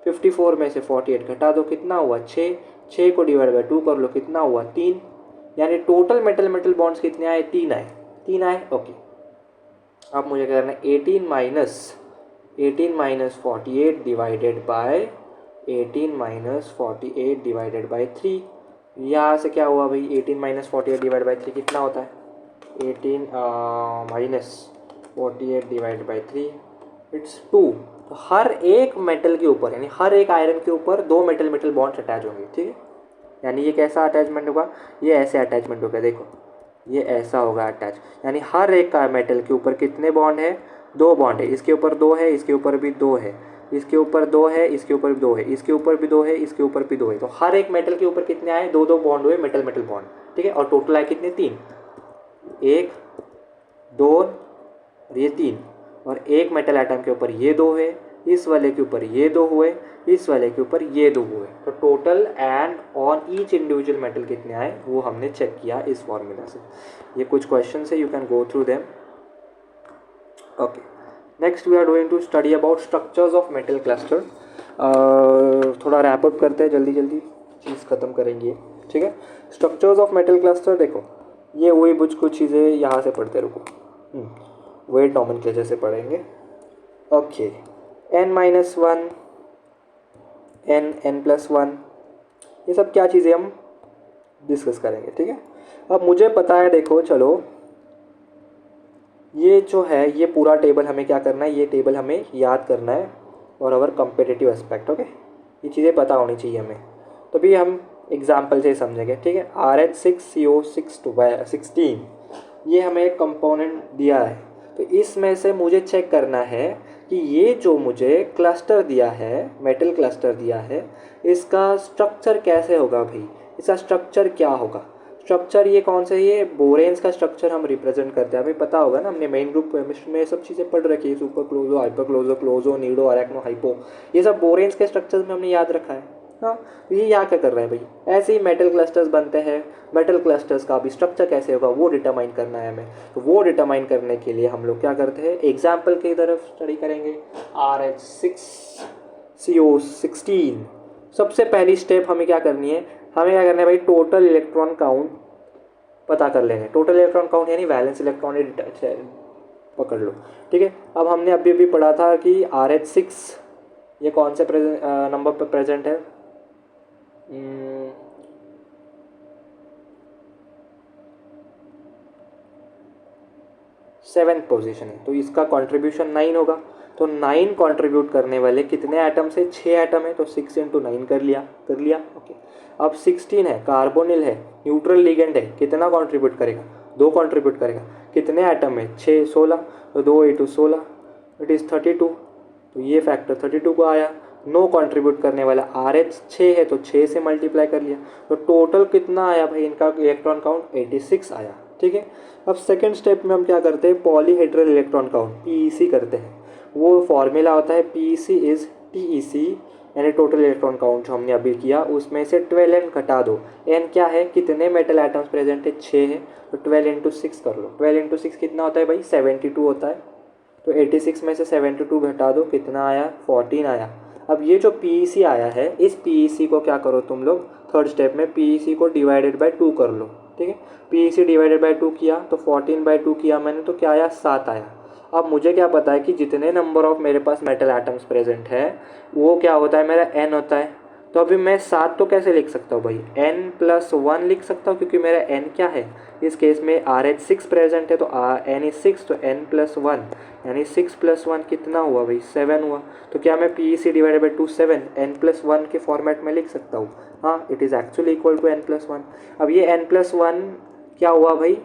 54 में से 48 घटा दो कितना हुआ 6, 6 को डिवाइड बाई 2 कर लो कितना हुआ 3, यानी टोटल मेटल मेटल बॉन्ड्स कितने आए 3 आए, 3 आए ओके। अब मुझे करना है 18 18 minus 48 divided by 18 minus 48 divided by 3। यहाँ से क्या हुआ भाई, 18 माइनस 48 डिवाइड बाई 3 कितना होता है, 18 माइनस 48 डिवाइड बाई 3 इट्स 2। तो हर एक मेटल के ऊपर यानी हर एक आयरन के ऊपर 2 मेटल मेटल बॉन्ड्स अटैच होंगे, ठीक है। यानी ये कैसा अटैचमेंट होगा, ये ऐसे अटैचमेंट होगा, देखो ये ऐसा होगा अटैच। यानी हर एक का मेटल के ऊपर कितने बॉन्ड है, 2 बॉन्ड है। इसके ऊपर 2 है, इसके ऊपर भी 2 है, इसके ऊपर 2 है, इसके ऊपर भी 2 है, इसके ऊपर भी 2 है, इसके ऊपर भी 2 है। तो हर एक मेटल के ऊपर कितने आए, 2 2 बॉन्ड हुए, मेटल मेटल बॉन्ड, ठीक है। और टोटल आए कितने, 3, 1 2 और ये 3। और एक मेटल आइटम के ऊपर ये 2 है, इस वाले के ऊपर ये 2 हुए, इस वाले के ऊपर ये 2 हुए। तो total and on each individual metal कितने आए वो हमने चेक किया इस फॉर्मूला से। ये कुछ क्वेश्चन है, you can go through them. Okay, next we are going to study about structures of metal cluster. थोड़ा रैप अप करते हैं, जल्दी जल्दी चीज़ ख़त्म करेंगे, ठीक है। स्ट्रक्चर्स ऑफ मेटल क्लस्टर, देखो ये वही कुछ चीज़ें यहाँ से पढ़ते रुको, वेट नॉमेनक्लेचर से पढ़ेंगे। ओके, n-1, n+1, ये सब क्या चीज़ें हम डिस्कस करेंगे, ठीक है। अब मुझे पता है, देखो चलो ये जो है ये पूरा टेबल हमें क्या करना है, ये टेबल हमें याद करना है और अवर कंपेटिटिव एस्पेक्ट, ओके। ये चीज़ें पता होनी चाहिए हमें, तभी हम एग्जाम्पल से समझेंगे, ठीक है। RH6CO16 ये हमें एक कंपोनेंट दिया है, तो इसमें से मुझे चेक करना है कि ये जो मुझे क्लस्टर दिया है, मेटल क्लस्टर दिया है, इसका स्ट्रक्चर कैसे होगा भाई, इसका स्ट्रक्चर क्या होगा। स्ट्रक्चर ये कौन सा, ये बोरेन्स का स्ट्रक्चर हम रिप्रेजेंट करते हैं, हमें पता होगा ना, हमने मेन ग्रुप केमिस्ट्री में ये सब चीज़ें पढ़ रखी है, सुपर क्लोजो, हाइपर क्लोजो, क्लोजो, नीडो, अरेक्नो, हाइपो, ये सब बोरेन्स के स्ट्रक्चर्स में हमने याद रखा है। हाँ, ये यहाँ क्या कर रहा है भाई, ऐसे ही मेटल क्लस्टर्स बनते हैं, मेटल क्लस्टर्स का भी स्ट्रक्चर कैसे होगा वो डिटरमाइन करना है हमें। तो वो डिटरमाइन करने के लिए हम लोग क्या करते हैं, एग्जाम्पल की तरफ स्टडी करेंगे। RH6CO16, सबसे पहली स्टेप हमें क्या करनी है, हमें क्या करना है भाई, टोटल इलेक्ट्रॉन काउंट पता कर लेंगे। टोटल इलेक्ट्रॉन काउंट यानी वैलेंस इलेक्ट्रॉन पकड़ लो, ठीक है। अब हमने अभी पढ़ा था कि RH6 ये कौन से नंबर पर प्रेजेंट है, 7th पोजीशन है, तो इसका कंट्रीब्यूशन 9 होगा। तो 9 कंट्रीब्यूट करने वाले कितने एटम से, 6 एटम है, तो 6 × 9 कर लिया ओके। अब 16 है, कार्बोनिल है, न्यूट्रल लिगेंड है, कितना कंट्रीब्यूट करेगा, 2 कंट्रीब्यूट करेगा। कितने एटम है, 6 16, तो 2 × 16 इट इज़ 32, तो ये फैक्टर 32 को आया। 9 कंट्रीब्यूट करने वाला RH 6 है, तो 6 से मल्टीप्लाई कर लिया, तो टोटल कितना आया भाई इनका इलेक्ट्रॉन काउंट, 86 आया, ठीक है। अब सेकेंड स्टेप में हम क्या करते हैं, पॉलीहेड्रल इलेक्ट्रॉन काउंट PEC करते हैं। वो फॉर्मूला होता है PEC इज TEC, यानी टोटल इलेक्ट्रॉन काउंट जो हमने अभी किया उसमें से 12n घटा दो। n क्या है, कितने मेटल एटम्स प्रेजेंट है, 6 है, तो 12 × 6 कर लो। 12 × 6 कितना होता है भाई, 72 होता है। तो 86 में से 72 घटा दो, कितना आया, 14 आया। अब ये जो PEC आया है, इस PEC को क्या करो तुम लोग, थर्ड स्टेप में PEC को डिवाइडेड बाय 2 कर लो, ठीक है। PEC डिवाइडेड बाय 2 किया तो 14/2 किया मैंने, तो क्या आया, 7 आया। अब मुझे क्या पता है कि जितने नंबर ऑफ मेरे पास मेटल एटम्स प्रेजेंट है वो क्या होता है, मेरा n होता है। तो अभी मैं 7 तो कैसे लिख सकता हूँ भाई, n+1 लिख सकता हूँ, क्योंकि मेरा n क्या है, इस केस में RH6 प्रेजेंट है, तो n is 6, तो n+1 यानी 6 + 1 कितना हुआ भाई, 7 हुआ। तो क्या मैं PEC डिवाइडेड बाई 2 7 n+1 के फॉर्मेट में लिख सकता हूँ, हाँ, it is actually equal to n+1। अब ये n+1 क्या हुआ भाई,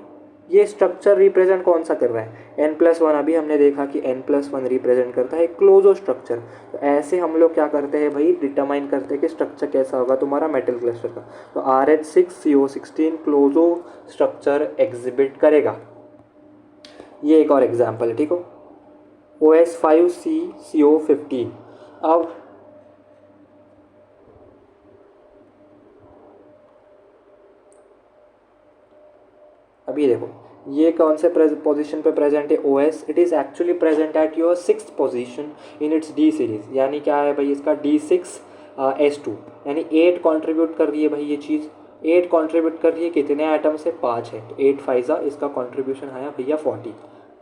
ये स्ट्रक्चर रिप्रेजेंट कौन सा कर रहा है, n+1। अभी हमने देखा कि n+1 रिप्रेजेंट करता है क्लोजो स्ट्रक्चर। तो ऐसे हम लोग क्या करते हैं भाई, डिटरमाइन करते हैं कि स्ट्रक्चर कैसा होगा तुम्हारा मेटल क्लस्टर का। तो RH6CO16 क्लोजो स्ट्रक्चर एग्जिबिट करेगा। ये एक और एग्जाम्पल है, ठीक हो। OS5CCO15, अब अभी देखो ये कौन से पोजीशन पे प्रेजेंट है, OS, it is actually present at your 6th position in its D series. यानी क्या है भाई, इसका D6S2, यानी 8 कंट्रीब्यूट कर रही है भाई, ये चीज़ 8 कंट्रीब्यूट कर रही है, कितने आइटम से, 5 है, तो 8 5 इसका कंट्रीब्यूशन आया भैया 40,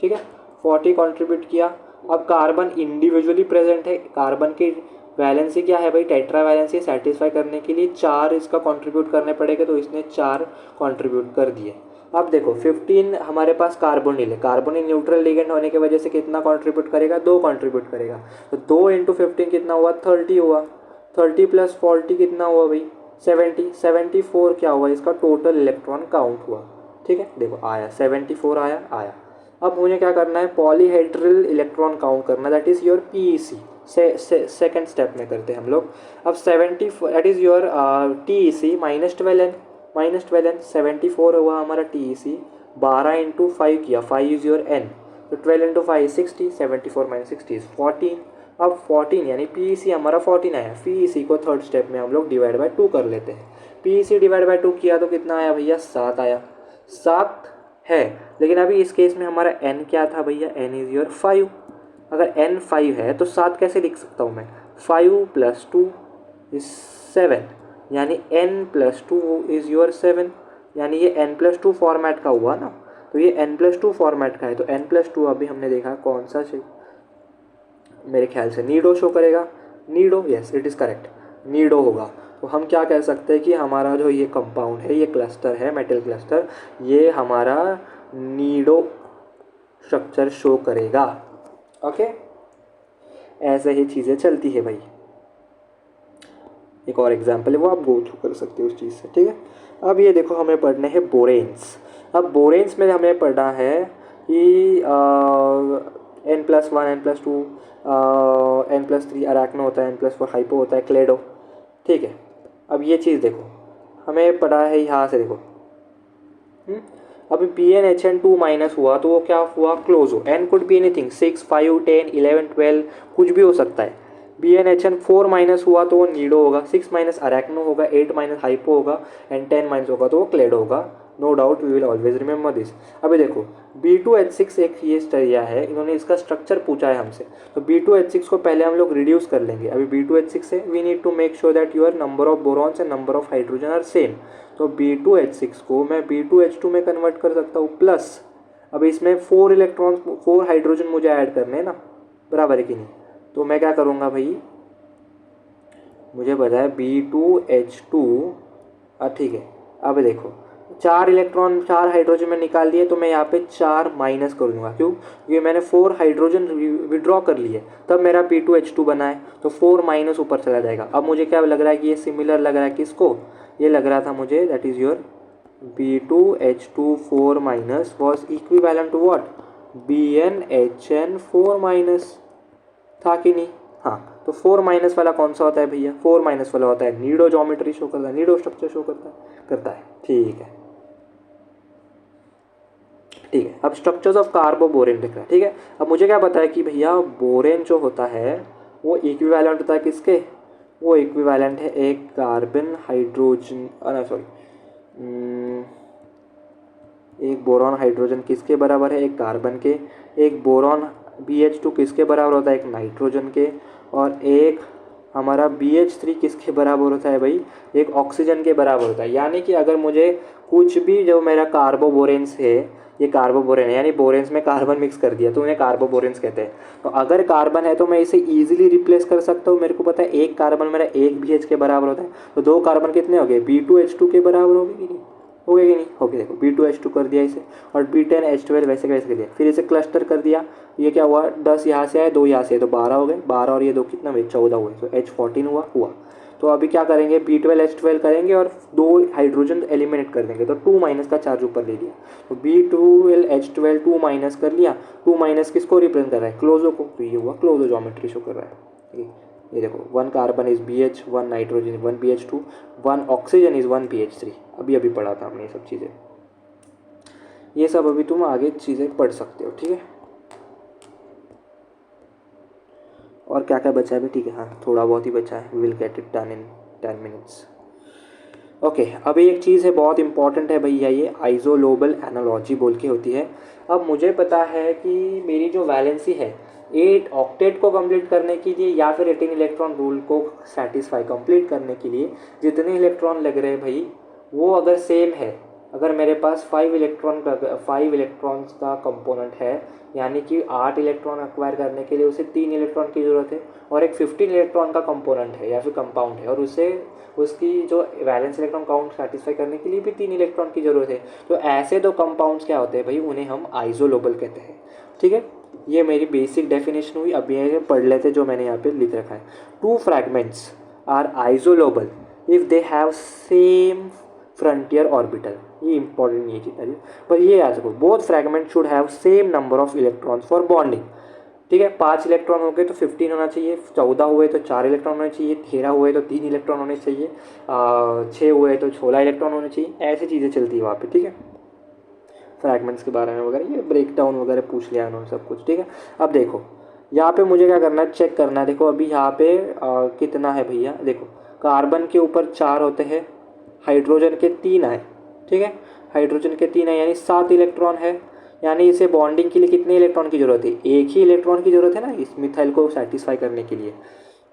ठीक है। 40 कंट्रीब्यूट किया। अब कार्बन इंडिविजुअली प्रेजेंट है, कार्बन की वैलेंसी क्या है भाई, टेट्रा वैलेंसी सेटिस्फाई करने के लिए 4 इसका कंट्रीब्यूट करने पड़ेगा, तो इसने 4 कंट्रीब्यूट कर दिए। अब देखो 15 हमारे पास कार्बोनिल है, कार्बोनिल न्यूट्रल लिगेंड होने की वजह से कितना कंट्रीब्यूट करेगा, 2 कंट्रीब्यूट करेगा, तो 2 इंटू 15 कितना हुआ, 30 हुआ, 30 प्लस 40 कितना हुआ भाई, 70, 74 क्या हुआ इसका टोटल इलेक्ट्रॉन काउंट हुआ। ठीक है, देखो आया 74 आया आया। अब मुझे क्या करना है, पॉलीहेड्रल इलेक्ट्रॉन काउंट करना, that is your PEC. Second step में करते हैं हम लोग। अब 70 दैट इज़ योर टीईसी -12 74 हुआ हमारा टीईसी, 12 इंटू 5 किया, 5 इज़ योर एन, तो 12 इंटू 5 60, 74 माइनस 60 इज़ 14। अब 14 यानी पीईसी हमारा 14 आया, पीईसी को थर्ड स्टेप में हम लोग डिवाइड बाय 2 कर लेते हैं। पीईसी डिवाइड बाय 2 किया तो कितना आया भैया, 7 आया, 7 है। लेकिन अभी इस केस में हमारा n क्या था भैया, n इज़ योर 5। अगर n 5 है तो 7 कैसे लिख सकता हूँ मैं, 5 + 2 इज 7, यानी n + 2 इज़ योर 7, यानी ये n + 2 फॉर्मेट का हुआ ना, तो ये n + 2 फॉर्मेट का है, तो n + 2 अभी हमने देखा कौन सा चाहिए, मेरे ख्याल से नीडो शो करेगा, Nido, yes it is correct, Nido होगा। तो हम क्या कह सकते हैं कि हमारा जो ये कंपाउंड है, ये क्लस्टर है, मेटल क्लस्टर, ये हमारा नीडो स्ट्रक्चर शो करेगा। ओके, ऐसे ही चीज़ें चलती है भाई। एक और एग्जांपल है, वो आप गो थ्रू कर सकते हो उस चीज़ से। ठीक है, अब ये देखो हमें पढ़ने हैं बोरेन्स। अब बोरेन्स में हमें पढ़ना है कि n+1 n+2 n+3 अरैक्नो होता है, n+4 हाइपो होता है, क्लेडो। ठीक है, अब ये चीज़ देखो हमें पढ़ा है यहाँ से, देखो अभी BnHN2 माइनस हुआ तो वो क्या हुआ, क्लोज हो, n कुड बी एनीथिंग, 6 5 10 11 12 कुछ भी हो सकता है। BnHN4 माइनस हुआ तो वो नीडो होगा, 6 माइनस अरैक्नो होगा, 8 माइनस हाइपो होगा, एंड 10 माइनस होगा तो वो क्लेडो होगा। No doubt, we will always remember this. अभी देखो B2H6 एक ये स्टरिया है, इन्होंने इसका स्ट्रक्चर पूछा है हमसे, तो B2H6 को पहले हम लोग रिड्यूस कर लेंगे। अभी B2H6 से we need to make sure that your number of borons and number of hydrogen are same, तो B2H6 को मैं B2H2 में कन्वर्ट कर सकता हूँ, प्लस अब इसमें 4 इलेक्ट्रॉन 4 हाइड्रोजन मुझे ऐड करने हैं ना, बराबर है कि नहीं, तो मैं क्या करूँगा भाई, मुझे पता है B2H2, ठीक है। अब देखो 4 इलेक्ट्रॉन 4 हाइड्रोजन में निकाल दिए, तो मैं यहाँ पे 4 माइनस कर दूंगा, क्यों, क्योंकि मैंने 4 हाइड्रोजन विड्रॉ कर लिए, तब मेरा B2H2 बना है, तो 4 माइनस ऊपर चला जाएगा। अब मुझे क्या लग रहा है कि ये सिमिलर लग रहा है किसको, ये लग रहा था मुझे that is your B2H2 4 minus was equivalent to what, BnHN4 minus, था कि नहीं, हाँ, तो 4 माइनस वाला कौन सा होता है भैया, 4 माइनस वाला होता है नीडो ज्योमेट्री शो करता है, नीडो स्ट्रक्चर शो करता है। ठीक है, ठीक है, अब स्ट्रक्चर्स ऑफ कार्बोबोरेन दिख रहा है। ठीक है, अब मुझे क्या पता है कि भैया बोरेन जो होता है वो इक्विवेलेंट होता है किसके, वो इक्विवेलेंट है एक कार्बन हाइड्रोजन, सॉरी एक बोरॉन हाइड्रोजन किसके बराबर है, एक कार्बन के, एक बोरॉन BH2 किसके बराबर होता है, एक नाइट्रोजन के, और एक हमारा BH3 किसके बराबर होता है भाई, एक ऑक्सीजन के बराबर होता है। यानी कि अगर मुझे कुछ भी जो मेरा कार्बोबोरेंस है, ये कार्बोबोरेन है, यानी बोरेंस में कार्बन मिक्स कर दिया तो उन्हें कार्बोबोरेंस कहते हैं। तो अगर कार्बन है तो मैं इसे इजीली रिप्लेस कर सकता हूँ, मेरे को पता है एक कार्बन मेरा एक BH के बराबर होता है, तो 2 कार्बन कितने हो गए, B2H2 के बराबर हो गए कि नहीं, हो गया कि नहीं, हो गया। देखो B2H2 कर दिया इसे, और B10H12 वैसे वैसे कर दिया, फिर इसे क्लस्टर कर दिया, ये क्या हुआ, 10 यहाँ से आए, 2 यहाँ से, तो 12 हो गए, 12 और ये 2 कितना हुए, 14 हुए, तो H14 हुआ। तो अभी क्या करेंगे, B12H12 करेंगे और 2 हाइड्रोजन एलिमिनेट कर देंगे, तो 2 माइनस का चार्ज ऊपर ले लिया, तो B12H12 2 माइनस कर लिया, 2 माइनस किसको रिप्रेजेंट कर रहा है, क्लोजो को, तो ये हुआ क्लोजो ज्योमेट्री शो कर रहा है। ये देखो 1 carbon is BH, 1 nitrogen 1 BH2, 1 oxygen is 1 BH3। अभी पढ़ा था हमने ये सब चीज़ें, ये सब अभी तुम आगे चीज़ें पढ़ सकते हो। ठीक है, और क्या क्या बचा है भी, ठीक है, हाँ थोड़ा बहुत ही बचा है, we will get it done in 10 minutes. Okay, अभी एक चीज़ है बहुत इंपॉर्टेंट है भैया, ये आइसोलोबल एनालॉजी बोल के होती है। अब मुझे पता है कि मेरी जो वैलेंसी है 8 ऑक्टेट को कंप्लीट करने के लिए या फिर 18 इलेक्ट्रॉन रूल को सेटिस्फाई कंप्लीट करने के लिए जितने इलेक्ट्रॉन लग रहे हैं भाई, वो अगर सेम है अगर मेरे पास 5 इलेक्ट्रॉन्स का कंपोनेंट है, यानी कि 8 इलेक्ट्रॉन एक्वायर करने के लिए उसे 3 इलेक्ट्रॉन की ज़रूरत है, और एक 15 इलेक्ट्रॉन का कंपोनेंट है या फिर कंपाउंड है और उसे उसकी जो वैलेंस इलेक्ट्रॉन काउंट सेटिस्फाई करने के लिए भी 3 इलेक्ट्रॉन की ज़रूरत है। तो ऐसे दो कंपाउंड्स क्या होते हैं भाई, उन्हें हम आइसोलोबल कहते हैं। ठीक है, ये मेरी बेसिक डेफिनेशन हुई। अब ये पढ़ लेते जो मैंने यहाँ पे लिख रखा है। 2 fragments are isolobal if they have same frontier orbital. ये इंपॉर्टेंट नहीं है, पर ये याद रखो, both fragment should have same number of electrons for bonding. ठीक है, 5 इलेक्ट्रॉन हो गए तो 15 होना चाहिए, 14 हुए तो 4 इलेक्ट्रॉन होने चाहिए, 13 हुए तो 3 इलेक्ट्रॉन होने चाहिए, 6 हुए तो 16 इलेक्ट्रॉन होने चाहिए। ऐसी चीज़ें चलती है वहाँ पे। ठीक है, फ्रैगमेंट्स के बारे में वगैरह, ये ब्रेक डाउन वगैरह पूछ लिया उन्होंने सब कुछ। ठीक है, अब देखो यहाँ पे मुझे क्या करना है, चेक करना है। देखो अभी यहाँ पे कितना है भैया, देखो कार्बन के ऊपर 4 होते हैं, हाइड्रोजन के 3 आए। ठीक है, हाइड्रोजन के 3 आए यानी 7 इलेक्ट्रॉन है। यानी इसे बॉन्डिंग के लिए कितने इलेक्ट्रॉन की ज़रूरत है, एक ही इलेक्ट्रॉन की ज़रूरत है ना इस मिथाइल को सेटिस्फाई करने के लिए।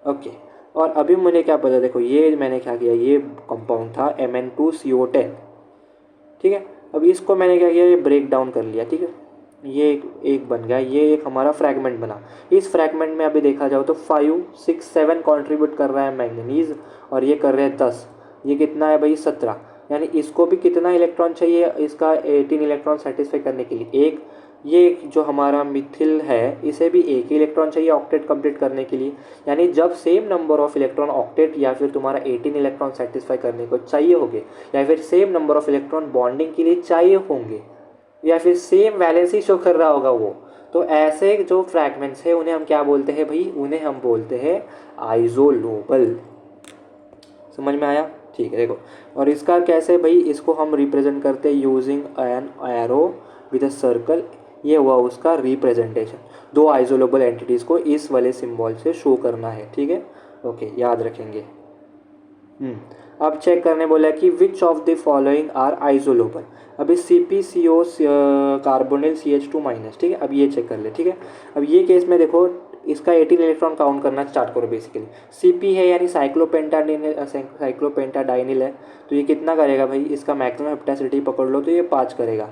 ओके, और अभी मुझे क्या पता, देखो ये मैंने क्या किया, ये कंपाउंड था Mn2CO10। ठीक है, अब इसको मैंने क्या किया, ये ब्रेक डाउन कर लिया। ठीक है, ये एक बन गया, ये एक हमारा फ्रैगमेंट बना। इस फ्रैगमेंट में अभी देखा जाओ तो 5, 6, 7 कंट्रीब्यूट कर रहा है मैंगनीज, और ये कर रहे हैं 10। ये कितना है भाई, 17। यानी इसको भी कितना इलेक्ट्रॉन चाहिए, इसका 18 इलेक्ट्रॉन सेटिस्फाई करने के लिए। एक ये जो हमारा मिथिल है, इसे भी एक ही इलेक्ट्रॉन चाहिए ऑक्टेट कंप्लीट करने के लिए। यानी जब same number of electron octet या फिर तुम्हारा 18 इलेक्ट्रॉन सेटिस्फाई करने को चाहिए होंगे, या फिर same number of electron bonding के लिए चाहिए होंगे, या फिर सेम वैलेंसी शो कर रहा होगा वो, तो ऐसे जो फ्रैगमेंट्स है उन्हें हम क्या बोलते हैं भाई, उन्हें हम बोलते हैं आइसोलोबल। समझ में आया? ठीक है, देखो और इसका कैसे भाई, इसको हम रिप्रेजेंट करते हैं using an arrow with a circle. ये हुआ उसका रिप्रेजेंटेशन। 2 आइसोलोबल एंटिटीज़ को इस वाले सिंबल से शो करना है। ठीक है, ओके, याद रखेंगे। अब चेक करने बोला कि which of the following are isolobal. अभी CpCO कार्बोनिल CH2-। ठीक है, अब ये चेक कर ले। ठीक है, अब ये केस में देखो इसका 18 इलेक्ट्रॉन काउंट करना स्टार्ट करो। बेसिकली Cp है यानी साइक्लोपेंटाडाइनिल है, तो ये कितना करेगा भाई, इसका मैक्सिमम हेप्टासिटी पकड़ लो तो ये 5 करेगा।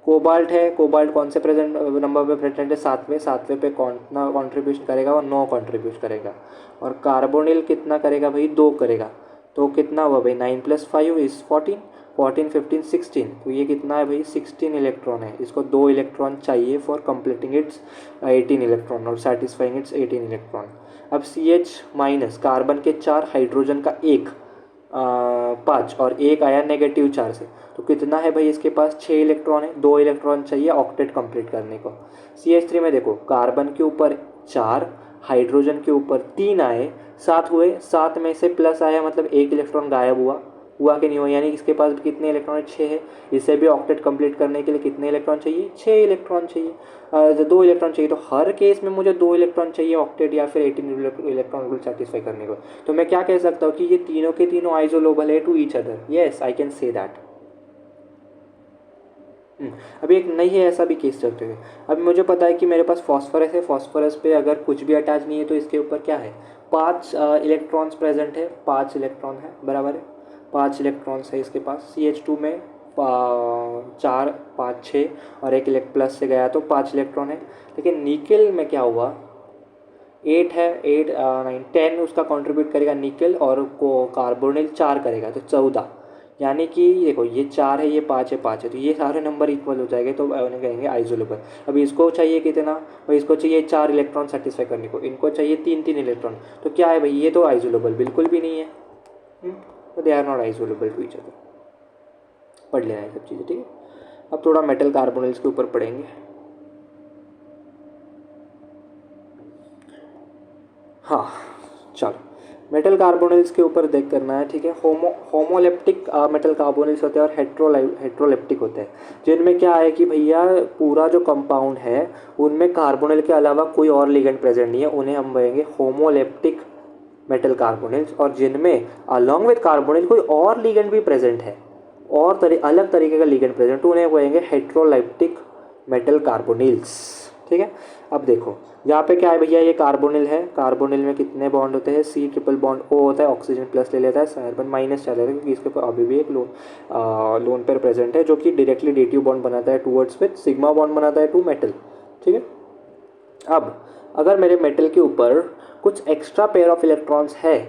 कोबाल्ट है, कोबाल्ट कौन से प्रेजेंट नंबर पे प्रेजेंट है, 7वें पे कितना कॉन्ट्रीब्यूशन करेगा, और 9 कॉन्ट्रीब्यूट करेगा। और कार्बोनिल कितना करेगा भाई, 2 करेगा। तो कितना हुआ भाई, 9 + 5 इज 14, 14, 15, 16। तो ये कितना है भाई, 16 इलेक्ट्रॉन है। इसको 2 इलेक्ट्रॉन चाहिए फॉर कंप्लीटिंग इट्स 18 इलेक्ट्रॉन और सेटिस्फाइंग इट्स 18 इलेक्ट्रॉन। अब CH- कार्बन के 4, हाइड्रोजन का 1, 5 और 1 आया नेगेटिव चार्ज से, तो कितना है भाई इसके पास, 6 इलेक्ट्रॉन है। 2 इलेक्ट्रॉन चाहिए ऑक्टेट कंप्लीट करने को। CH3 में देखो कार्बन के ऊपर 4, हाइड्रोजन के ऊपर 3 आए, 7 हुए, 7 में से प्लस आया मतलब 1 इलेक्ट्रॉन गायब हुआ कि नहीं हुआ, यानी इसके पास कितने इलेक्ट्रॉन है, 6 है। इसे भी ऑक्टेट कंप्लीट करने के लिए कितने इलेक्ट्रॉन चाहिए, 6 इलेक्ट्रॉन चाहिए। 2 इलेक्ट्रॉन चाहिए, तो हर केस में मुझे 2 इलेक्ट्रॉन चाहिए ऑक्टेट या फिर 18 इलेक्ट्रॉन को सेटिस्फाई करने को। तो मैं क्या कह सकता हूँ कि ये तीनों के तीनों आइसोलोबल है to each other. Yes, I can say that. अभी एक नहीं है, ऐसा भी केस चलते हुए। अभी मुझे पता है कि मेरे पास फॉस्फोरस है, फॉस्फोरस पे अगर कुछ भी अटैच नहीं है तो इसके ऊपर क्या है, 5 इलेक्ट्रॉन्स प्रेजेंट है, 5 इलेक्ट्रॉन है, बराबर है, 5 इलेक्ट्रॉन्स है इसके पास। CH2 में 4, 5, 6 और 1 प्लस से गया तो 5 इलेक्ट्रॉन है। लेकिन निकेल में क्या हुआ, 8 है, 8, 9, 10 उसका कंट्रीब्यूट करेगा निकेल, और को कार्बोनिल 4 करेगा तो 14। यानी कि देखो ये 4 है, ये 5 है, 5 है, तो ये सारे नंबर इक्वल हो जाएंगे, तो उन्हें कहेंगे आइसोलोबल। अभी इसको चाहिए कितना भाई, इसको चाहिए 4 इलेक्ट्रॉन सेटिस्फाई करने को, इनको चाहिए 3 इलेक्ट्रॉन, तो क्या है भाई, ये तो आइसोलोबल बिल्कुल भी नहीं है। तो they are not isolobal to each other. पढ़ लेना ये सब चीज़ें। ठीक है, अब थोड़ा मेटल कार्बोनिल्स के ऊपर पढ़ेंगे। हाँ चलो, मेटल कार्बोनिल्स के ऊपर देख करना है। ठीक है, होमोलेप्टिक मेटल कार्बोनिल्स होते हैं और हेट्रोलेप्टिक होते हैं, जिनमें क्या है कि भैया पूरा जो कंपाउंड है उनमें कार्बोनिल के अलावा कोई और लिगेंड प्रेजेंट नहीं है, उन्हें हम कहेंगे होमोलेप्टिक मेटल कार्बोनिल्स। और जिनमें अलॉन्ग विद कार्बोनिल कोई और लिगेंड भी प्रेजेंट है, और अलग तरीके का लिगेंड प्रेजेंट, तो उन्हें कहेंगे हेट्रोलेप्टिक मेटल कार्बोनिल्स। ठीक है। अब देखो यहाँ पे क्या है भैया, ये कार्बोनिल है, कार्बोनिल में कितने बॉन्ड होते हैं, सी ट्रिपल बॉन्ड ओ होता है, ऑक्सीजन प्लस ले लेता है, कार्बन माइनस चल रहा है क्योंकि इसके ऊपर अभी भी एक लोन पेयर प्रेजेंट है जो कि डायरेक्टली डेटिव बॉन्ड बनाता है टूवर्ड्स विथ, सिग्मा बॉन्ड बनाता है टू मेटल। ठीक है। अब अगर मेरे मेटल के ऊपर कुछ एक्स्ट्रा पेयर ऑफ इलेक्ट्रॉन्स है,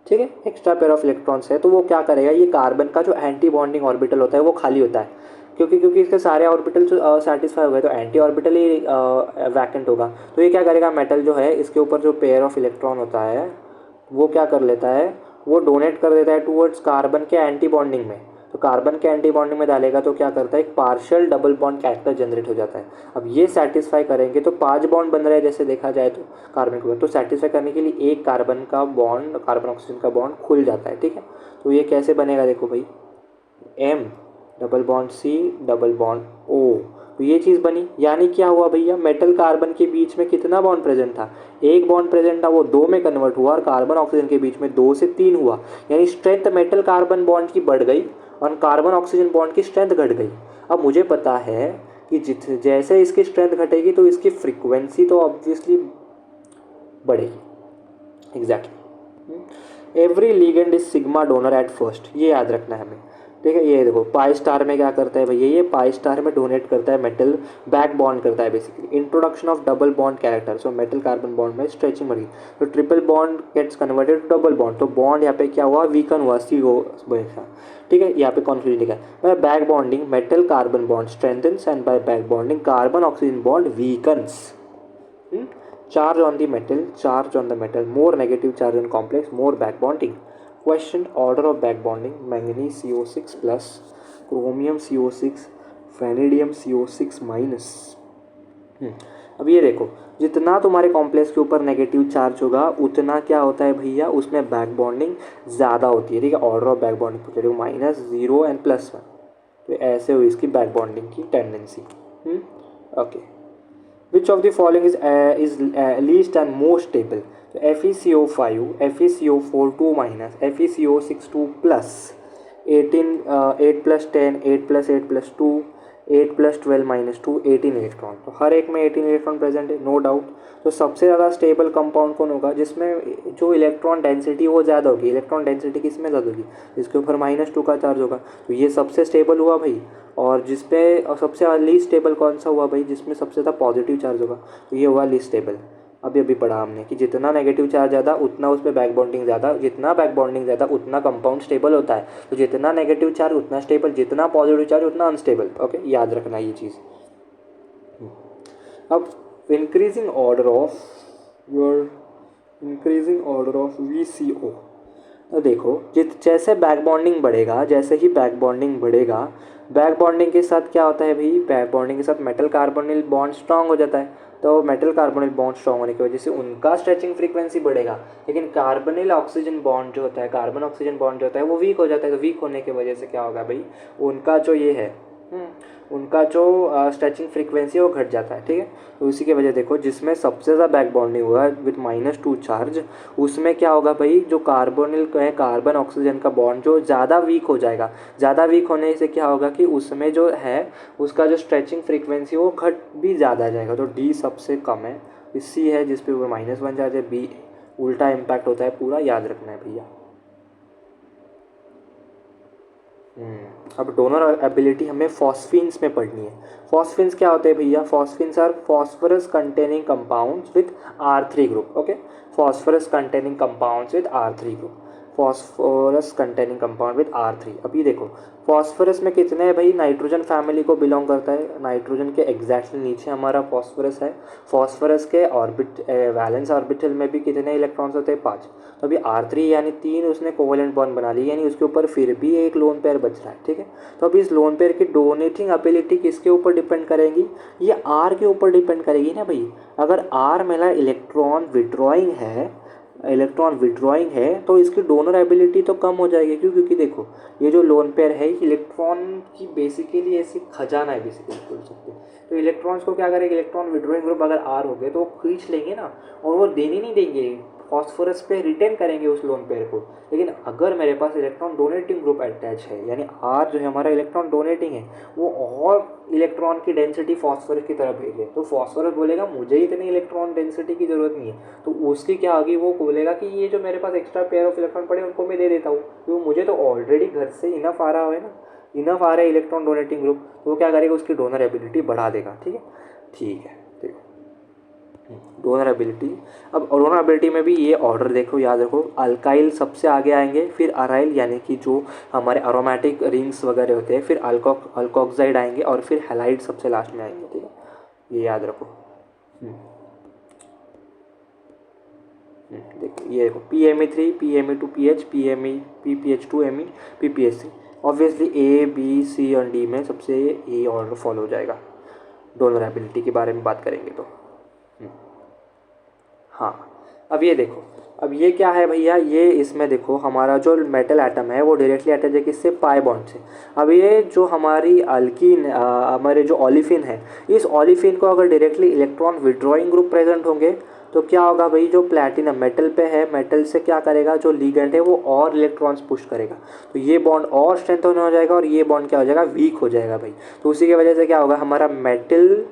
ठीक है, एक्स्ट्रा पेयर ऑफ इलेक्ट्रॉन्स है, तो वो क्या करेगा, ये कार्बन का जो एंटी बॉन्डिंग ऑर्बिटल होता है वो खाली होता है, क्योंकि इसके सारे ऑर्बिटल सेटिस्फाई हो गए, तो एंटी ऑर्बिटल ही वैकेंट होगा। तो ये क्या करेगा, मेटल जो है इसके ऊपर जो पेयर ऑफ इलेक्ट्रॉन होता है वो क्या कर लेता है, वो डोनेट कर देता है टूवर्ड्स कार्बन के एंटी बॉन्डिंग में। तो कार्बन के एंटी बॉन्डिंग में डालेगा तो क्या करता है, एक partial double bond character generate हो जाता है। अब ये सेटिस्फाई करेंगे तो 5 बॉन्ड बन रहे हैं जैसे देखा जाए तो कार्बन के बॉन्ड, तो सेटिस्फाई करने के लिए एक कार्बन का बॉन्ड, कार्बन ऑक्सीजन का बॉन्ड खुल जाता है। ठीक है। तो ये कैसे बनेगा, देखो भाई, M double bond C double bond O, तो ये चीज़ बनी। यानी क्या हुआ भैया, मेटल कार्बन के बीच में कितना बॉन्ड प्रेजेंट था, एक बॉन्ड प्रेजेंट था, वो 2 में कन्वर्ट हुआ, और कार्बन ऑक्सीजन के बीच में 2 से 3 हुआ। यानी स्ट्रेंथ मेटल कार्बन बॉन्ड की बढ़ गई और कार्बन ऑक्सीजन बॉन्ड की स्ट्रेंथ घट गई। अब मुझे पता है कि जैसे इसकी स्ट्रेंथ घटेगी तो इसकी फ्रीक्वेंसी तो ऑब्वियसली बढ़ेगी। Exactly. Every ligand is sigma donor at first, ये याद रखना है हमें। ठीक है। ये देखो पाई स्टार में क्या करता है भैया, ये पाई स्टार में डोनेट करता है मेटल, बैक बॉन्ड करता है basically, introduction of double bond character, so metal carbon bond में स्ट्रेचिंग बढ़ी, तो triple bond gets converted to double bond, तो बॉन्ड यहाँ पे क्या हुआ, वीकन हुआ, सी ओ बनेगा। ठीक है। यहाँ पे कॉन्फ्यूजन लिखा है, buy back bonding metal carbon bond strengthens and buy back bonding carbon oxygen bond weakens. Charge on the metal, charge on the metal, more negative charge on complex, more back bonding. Questioned order of back bonding, manganese CO6 plus, chromium CO6, vanadium CO6 minus। अब ये देखो, जितना तुम्हारे कॉम्प्लेक्स के ऊपर नेगेटिव चार्ज होगा उतना क्या होता है भैया, उसमें बैक बॉन्डिंग ज़्यादा होती है। ठीक है। ऑर्डर ऑफ बैक बॉन्डिंग पूछ रहे हो, -0 एंड +1, तो ऐसे हुई इसकी बैक बॉन्डिंग की tendency. Okay. Which of the following is least and most stable? So FeCO5, FeCO4 2 minus, FeCO6 2 plus, 18 8 plus 10, 8 plus 8 plus 2, 8 plus 12 minus 2, 18 electron. तो हर एक में 18 इलेक्ट्रॉन प्रेजेंट है, नो डाउट। तो सबसे ज़्यादा स्टेबल कंपाउंड कौन होगा, जिसमें जो इलेक्ट्रॉन डेंसिटी वो ज़्यादा होगी। इलेक्ट्रॉन डेंसिटी किस में ज़्यादा होगी, जिसके ऊपर -2 का चार्ज होगा, तो ये सबसे स्टेबल हुआ भाई। और जिस पे सबसे लीस्ट स्टेबल कौन सा हुआ भाई, जिसमें सबसे ज़्यादा पॉजिटिव चार्ज होगा, तो ये हुआ लीस्ट स्टेबल। अभी पढ़ा हमने कि जितना नेगेटिव चार्ज ज़्यादा उतना उसमें बैक बॉन्डिंग ज़्यादा, जितना बैक बॉन्डिंग ज़्यादा उतना कंपाउंड स्टेबल होता है। तो जितना नेगेटिव चार्ज उतना स्टेबल, जितना पॉजिटिव चार्ज उतना अनस्टेबल। ओके, याद रखना ये चीज़। अब इंक्रीजिंग ऑर्डर ऑफ VCO, तो देखो जैसे बैक बॉन्डिंग बढ़ेगा, जैसे ही बैक बॉन्डिंग बढ़ेगा, बैक बॉन्डिंग के साथ क्या होता है भाई, बैक बॉन्डिंग के साथ मेटल कार्बोनिल बॉन्ड स्ट्रांग हो जाता है। तो मेटल कार्बोनिल बॉन्ड स्ट्रांग होने की वजह से उनका स्ट्रेचिंग फ्रीक्वेंसी बढ़ेगा, लेकिन कार्बोनिल ऑक्सीजन बॉन्ड जो होता है, कार्बन ऑक्सीजन बॉन्ड जो होता है वो वीक हो जाता है। तो वीक होने की वजह से क्या होगा भाई, उनका जो ये है उनका जो स्ट्रेचिंग फ्रीक्वेंसी है वो घट जाता है। ठीक है। तो इसी की वजह देखो, जिसमें सबसे ज़्यादा बैक बॉन्डिंग हुआ विथ -2 चार्ज, उसमें क्या होगा भाई, जो कार्बोनिल है, कार्बन ऑक्सीजन का बॉन्ड जो ज़्यादा वीक हो जाएगा। ज़्यादा वीक होने से क्या होगा कि उसमें जो है उसका जो स्ट्रेचिंग फ्रीक्वेंसी वो घट भी ज़्यादा जाएगा। तो डी सबसे कम है, सी है जिस पे वो -1 चार्ज है, बी उल्टा इम्पैक्ट होता है पूरा, याद रखना है भैया। अब डोनर एबिलिटी हमें फॉस्फीन्स में पढ़नी है। फॉस्फीन्स क्या होते हैं भैया, phosphines are phosphorus containing compounds with R3 group. Okay, phosphorus containing compounds with R3 group, phosphorus containing compound with R3। अभी देखो फॉस्फोरस में कितने हैं भाई, नाइट्रोजन फैमिली को बिलोंग करता है। नाइट्रोजन के एग्जैक्टली नीचे हमारा फॉस्फोरस है। फॉस्फोरस के वैलेंस ऑर्बिटल में भी कितने इलेक्ट्रॉन्स होते हैं, 5। तो अभी R3 यानी 3 उसने कोवेलेंट बॉन्ड बना ली, यानी उसके ऊपर फिर भी एक लोन पेयर बच रहा है। ठीक है। तो अभी इस लोन पेयर की डोनेटिंग एबिलिटी किसके ऊपर डिपेंड करेगी, ये R के ऊपर डिपेंड करेगी ना भाई। अगर R मेरा इलेक्ट्रॉन विड्रॉइंग है तो इसकी डोनर एबिलिटी तो कम हो जाएगी। क्यों, क्योंकि देखो ये जो लोन पेयर है इलेक्ट्रॉन की बेसिकली ऐसी खजाना है बेसिकली बोल सकते हैं। तो इलेक्ट्रॉन्स को क्या करेंगे, इलेक्ट्रॉन विड्रॉइंग ग्रुप अगर R हो गए तो वो खींच लेंगे ना, और वो देने नहीं देंगे, फॉस्फोरस पे रिटेन करेंगे उस लोन पेयर को। लेकिन अगर मेरे पास इलेक्ट्रॉन डोनेटिंग ग्रुप अटैच है, यानी R जो है हमारा इलेक्ट्रॉन डोनेटिंग है, वो और इलेक्ट्रॉन की डेंसिटी फॉस्फोरस की तरफ भेजे, तो फॉस्फोरस बोलेगा मुझे इतनी इलेक्ट्रॉन डेंसिटी की ज़रूरत नहीं है, तो उसकी क्या होगी, वो बोलेगा कि ये जो मेरे पास एक्स्ट्रा पेयर ऑफ इलेक्ट्रॉन पड़े उनको मैं दे देता हूँ, तो मुझे तो ऑलरेडी घर से इनफ आ रहा है ना, इनफ आ रहा है इलेक्ट्रॉन डोनेटिंग ग्रुप, तो वो क्या करेगा, उसकी डोनर एबिलिटी बढ़ा देगा। ठीक है, ठीक है, देखो डोनर एबिलिटी। अब डोनर एबिलिटी में भी ये ऑर्डर देखो, याद रखो, अल्काइल सबसे आगे आएंगे, फिर अराइल यानी कि जो हमारे अरोमेटिक रिंग्स वगैरह होते हैं, फिर अल्कोक्साइड आएंगे और फिर हैलाइड सबसे लास्ट में आएंगे। ठीक है, ये याद रखो। देखो ये देखो PMe3 PMe2 PH PMe PPH2 Me PPHC, obviously A B C और D में सबसे ये ऑर्डर फॉलो हो जाएगा डोनर एबिलिटी के बारे में बात करेंगे तो। हाँ, अब ये देखो, अब ये क्या है भैया, ये इसमें देखो हमारा जो मेटल एटम है वो डायरेक्टली अटैच है किससे, पाई बॉन्ड से। अब ये जो हमारी अल्कीन हमारे जो ओलिफिन है, इस ओलिफिन को अगर directly electron withdrawing group present होंगे तो क्या होगा भाई, जो प्लैटिनम मेटल पे है, मेटल से क्या करेगा, जो लिगेंड है वो और इलेक्ट्रॉन्स पुश करेगा, तो ये बॉन्ड और स्ट्रेंथ होने हो जाएगा और ये बॉन्ड क्या हो जाएगा, वीक हो जाएगा भाई। तो उसी की वजह से क्या होगा, हमारा मेटल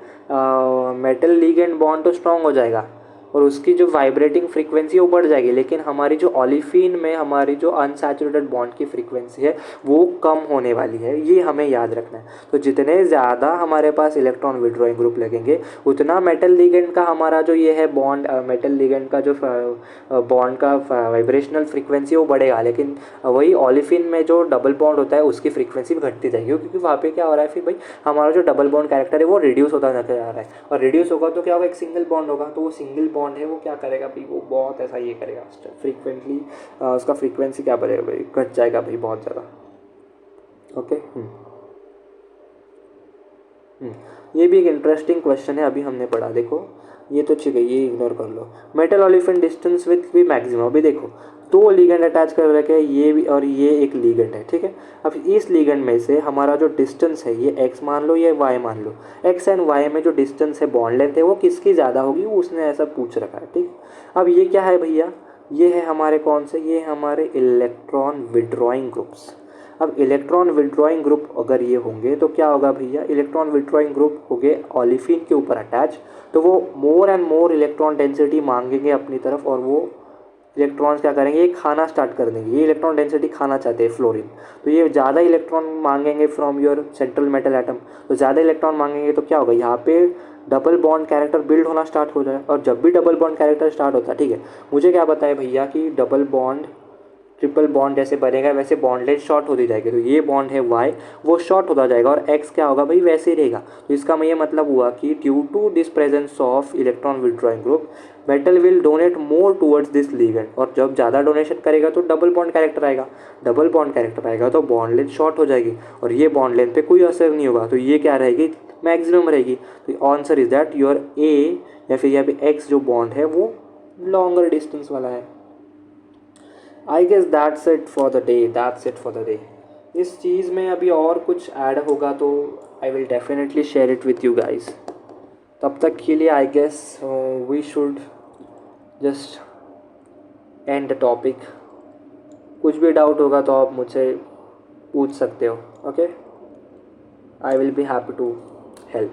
लिगेंड बॉन्ड तो स्ट्रांग हो जाएगा और उसकी जो वाइब्रेटिंग फ्रीक्वेंसी वो बढ़ जाएगी, लेकिन हमारी जो ओलिफिन में हमारी जो अनसैचुरेटेड बॉन्ड की फ्रीक्वेंसी है वो कम होने वाली है, ये हमें याद रखना है। तो जितने ज़्यादा हमारे पास इलेक्ट्रॉन विड्रॉइंग ग्रुप लगेंगे उतना मेटल लिगेंड का हमारा जो ये है बॉन्ड, मेटल लिगेंड का जो बॉन्ड का वाइब्रेशनल फ्रीक्वेंसी वो बढ़ेगा, लेकिन वही ओलिफिन में जो डबल बॉन्ड होता है उसकी फ्रीक्वेंसी भी घटती जाएगी, क्योंकि वहाँ पे क्या हो रहा है फिर भाई, हमारा जो डबल बॉन्ड कैरेक्टर है वो रिड्यूस होता नजर आ रहा है, और रिड्यूस होगा तो क्या होगा, एक सिंगल बॉन्ड होगा, तो वो सिंगल बॉन्ड है वो क्या करेगा भाई, वो बहुत ऐसा ये करेगा फ्रीक्वेंटली, उसका फ्रीक्वेंसी क्या बढ़ेगा भाई, घट जाएगा भाई बहुत ज़्यादा। ओके, ये भी एक इंटरेस्टिंग क्वेश्चन है, अभी हमने पढ़ा, देखो ये तो ठीक है, ये इग्नोर कर लो। मेटल ओलिफिन डिस्टेंस विथ भी मैक्सिमम, अभी देखो दो लीगेंड अटैच कर रखे हैं, ये भी और ये एक लीगेंड है। ठीक है, अब इस लीगेंड में से हमारा जो डिस्टेंस है, ये x मान लो, ये y मान लो, x एंड y में जो डिस्टेंस है, बॉन्ड लेंथ है, वो किसकी ज़्यादा होगी, वो उसने ऐसा पूछ रखा है। ठीक, अब ये क्या है भैया, ये है हमारे कौन से, ये हमारे इलेक्ट्रॉन विड्रॉइंग ग्रुप्स। अब इलेक्ट्रॉन विड्रॉइंग ग्रुप अगर ये होंगे तो क्या होगा भैया, इलेक्ट्रॉन विड्रॉइंग ग्रुप हो गए ओलिफिन के ऊपर अटैच, तो वो more and more electron density मांगेंगे अपनी तरफ, और वो इलेक्ट्रॉन्स क्या करेंगे, ये खाना स्टार्ट कर देंगे, ये इलेक्ट्रॉन डेंसिटी खाना चाहते हैं फ्लोरीन, तो ये ज़्यादा इलेक्ट्रॉन मांगेंगे from your central metal atom, तो ज़्यादा इलेक्ट्रॉन मांगेंगे तो क्या होगा, यहाँ पे डबल बॉन्ड कैरेक्टर बिल्ड होना स्टार्ट हो जाए, और जब भी डबल बॉन्ड कैरेक्टर स्टार्ट होता है, ठीक है, मुझे क्या बताया भैया कि डबल बॉन्ड ट्रिपल बॉन्ड जैसे बनेगा वैसे बॉन्ड लेंथ शॉर्ट होती जाएगी, तो ये बॉन्ड है वाई, वो शॉर्ट होता जाएगा, और एक्स क्या होगा भाई, वैसे ही रहेगा। तो इसका ये मतलब हुआ कि due to this presence of electron withdrawing group, metal will donate more towards this ligand, और जब ज़्यादा डोनेशन करेगा तो डबल बॉन्ड कैरेक्टर आएगा, डबल बॉन्ड कैरेक्टर आएगा तो बॉन्ड लेंथ शॉर्ट हो जाएगी, और ये बॉन्ड लेंथ पे कोई असर नहीं होगा, तो ये क्या रहेगी, मैक्सिमम रहेगी। तो आंसर इज दैट योर ए या फिर यहाँ पे एक्स जो बॉन्ड है वो लॉन्गर डिस्टेंस वाला है। I guess that's it for the day, that's it for the day. इस चीज़ में अभी और कुछ ऐड होगा तो I will definitely share it with you guys. तब तक के लिए I guess we should just end the topic. कुछ भी डाउट होगा तो आप मुझसे पूछ सकते हो। Okay, I will be happy to help.